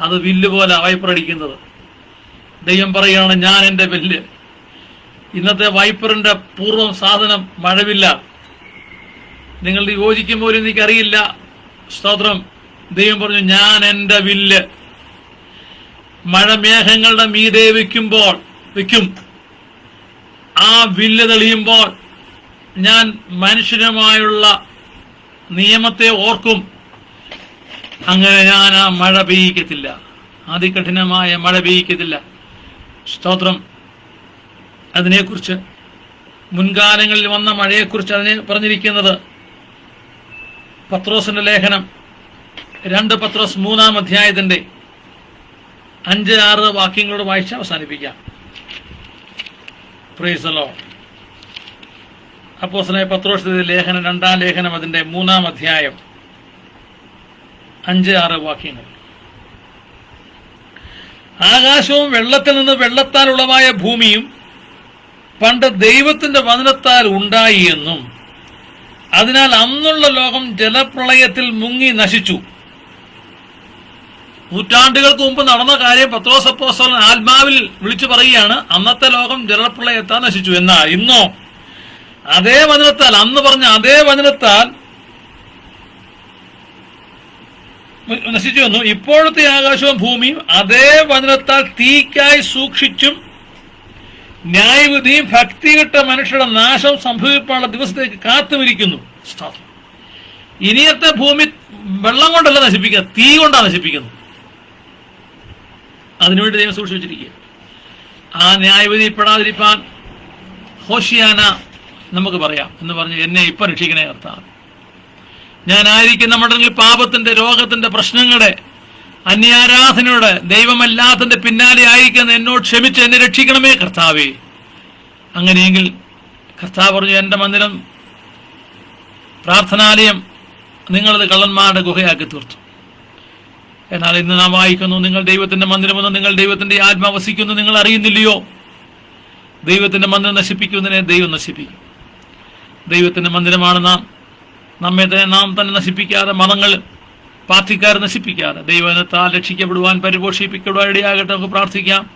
A: അത് വില്ല് പോലെ വൈപ്പർ അടിക്കുന്നത്. ദൈവം പറയുകയാണ്, ഞാൻ എന്റെ വില്ല്. ഇന്നത്തെ വൈപ്പറിന്റെ പൂർവ്വം സാധനം മഴവില്ല. നിങ്ങൾ യോജിക്കും പോലും എനിക്കറിയില്ല. സ്തോത്രം. ദൈവം പറഞ്ഞു, ഞാൻ എന്റെ വില്ല് മഴമേഘങ്ങളുടെ മീതെ വെക്കും. ആ വില്ല് തെളിയുമ്പോൾ ഞാൻ മനുഷ്യനുമായുള്ള നിയമത്തെ ഓർക്കും. അങ്ങനെ ഞാൻ ആ മഴ പെയ്യിക്കത്തില്ല, അതികഠിനമായ മഴ പെയ്യിക്കത്തില്ല. സ്തോത്രം. അതിനെക്കുറിച്ച് മുൻകാലങ്ങളിൽ വന്ന മഴയെക്കുറിച്ച് അതിനെ പറഞ്ഞിരിക്കുന്നത് പത്രോസിന്റെ ലേഖനം 2 പത്രോസ് 3-ാം അധ്യായത്തിന്റെ 5-6 വാക്യങ്ങളോട് വായിച്ച് അവസാനിപ്പിക്കാം. Praise the Lord. അപ്പോസ്തലനായ പത്രോസ് ലേഖനം 2-ാം ലേഖനം അതിന്റെ 3-ാം അധ്യായം 5-6 വാക്യങ്ങൾ. ആകാശവും വെള്ളത്തിൽ നിന്ന് വെള്ളത്താൽ ഉളവായ ഭൂമിയും പണ്ട് ദൈവത്തിന്റെ വചനത്താൽ ഉണ്ടായി എന്നും അതിനാൽ അന്നുള്ള ലോകം ജലപ്രളയത്തിൽ മുങ്ങി നശിച്ചു. നൂറ്റാണ്ടുകൾക്ക് മുമ്പ് നടന്ന കാര്യം പത്രോസ് അപ്പോസ്തലൻ ആത്മാവിൽ വിളിച്ചു പറയുകയാണ്. അന്നത്തെ ലോകം ജലപ്രളയത്താൽ നശിച്ചു. എന്നാൽ ഇന്നോ അതേ വചനത്താൽ, അന്ന് പറഞ്ഞ അതേ വചനത്താൽ നശിച്ചു വന്നു. ഇപ്പോഴത്തെ ആകാശവും ഭൂമിയും അതേ വചനത്താൽ തീക്കായി സൂക്ഷിച്ചും ന്യായവിധിയും ഭക്തികെട്ട മനുഷ്യരുടെ നാശം സംഭവിക്കാനുള്ള ദിവസത്തേക്ക് കാത്തുമിരിക്കുന്നു. ഇനിയത്തെ ഭൂമി വെള്ളം കൊണ്ടല്ല നശിപ്പിക്കുക, തീ കൊണ്ടാണ് നശിപ്പിക്കുന്നത്. അതിനുവേണ്ടി ദൈവം സൂക്ഷിച്ചിരിക്കുക. ആ ന്യായവിധി പെടാതിരിപ്പാൻ ഹോഷിയാന നമുക്ക് പറയാം എന്ന് പറഞ്ഞ് എന്നെ ഇപ്പം രക്ഷിക്കണേ കർത്താവ്. ഞാനായിരിക്കുന്ന മടങ്ങിൽ പാപത്തിന്റെ, രോഗത്തിന്റെ, പ്രശ്നങ്ങളുടെ, അന്യാരാധനയുടെ, ദൈവമല്ലാത്തതിന്റെ പിന്നാലെ ആയിരിക്കുന്ന എന്നോട് ക്ഷമിച്ച് എന്നെ രക്ഷിക്കണമേ കർത്താവേ. അങ്ങനെയെങ്കിൽ കർത്താവ് പറഞ്ഞു, എൻ്റെ മന്ദിരം, പ്രാർത്ഥനാലയം നിങ്ങളത് കള്ളന്മാരുടെ ഗുഹയാക്കി തീർത്തു. എന്നാൽ ഇന്ന് നാം വായിക്കുന്നു, നിങ്ങൾ ദൈവത്തിന്റെ മന്ദിരമെന്ന്, നിങ്ങൾ ദൈവത്തിന്റെ ആത്മാ വസിക്കുന്നു, നിങ്ങൾ അറിയുന്നില്ലയോ? ദൈവത്തിന്റെ മന്ദിരം നശിപ്പിക്കുന്നതിനെ ദൈവം നശിപ്പിക്കും. ദൈവത്തിന്റെ മന്ദിരമാണ് നാം. നാം തന്നെ നശിപ്പിക്കാതെ, മതങ്ങൾ, പാർട്ടിക്കാർ നശിപ്പിക്കാതെ ദൈവത്താൽ രക്ഷിക്കപ്പെടുവാൻ, പരിപോഷിപ്പിക്കപ്പെടുവാൻ ഇടയാകട്ടെ. നമുക്ക് പ്രാർത്ഥിക്കാം.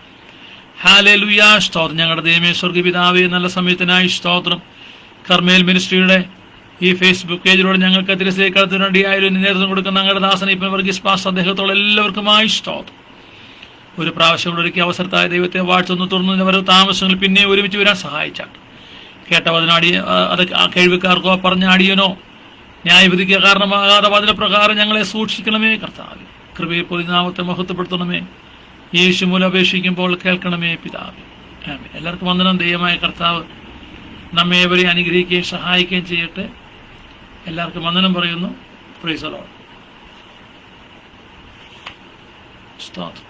A: ഹല്ലേലൂയ. സ്തോത്രം. ഞങ്ങളുടെ ദൈവമേ, സ്വർഗ്ഗപിതാവേ, നല്ല സമയത്തിനായി സ്തോത്രം. കർമ്മേൽ മിനിസ്ട്രിയുടെ ഈ ഫേസ്ബുക്ക് പേജിലൂടെ ഞങ്ങൾക്ക് തിരശ്ശേരി കടത്തിനടിയായാലും നേതൃത്വം കൊടുക്കുന്ന ഞങ്ങളുടെ ദാസൻ ഇപ്പം വർഗീസ് പാസ്റ്റർ, അദ്ദേഹത്തോളം എല്ലാവർക്കുമായി സ്തോത്രം. ഒരു പ്രാവശ്യം ഒരിക്കൽ അവസരത്തായ ദൈവത്തെ വാഴ്ത്തുന്നു. തുടർന്ന് അവരുടെ താമസങ്ങൾ പിന്നെ ഒരുമിച്ച് വരാൻ സഹായിച്ചാട്ട്. കേട്ടവതിനാടി അത് കേൾവിക്കാർക്കോ പറഞ്ഞ അടിയനോ ന്യായവിധിക്ക് കാരണമാകാതെ വചനപ്രകാരം ഞങ്ങളെ സൂക്ഷിക്കണമേ കർത്താവേ. കൃപയെ പൊതുനാമത്തെ മഹത്വപ്പെടുത്തണമേ. യേശു മൂലം അപേക്ഷിക്കുമ്പോൾ കേൾക്കണമേ പിതാവേ. ആമേൻ. എല്ലാവർക്കും വന്ദനം. ദൈവമായ കർത്താവ് നമ്മെ ഏവരെ അനുഗ്രഹിക്കുകയും സഹായിക്കുകയും ചെയ്യട്ടെ. എല്ലാവർക്കും വന്ദനം പറയുന്നു. Price the Lord. സ്തോത്രം.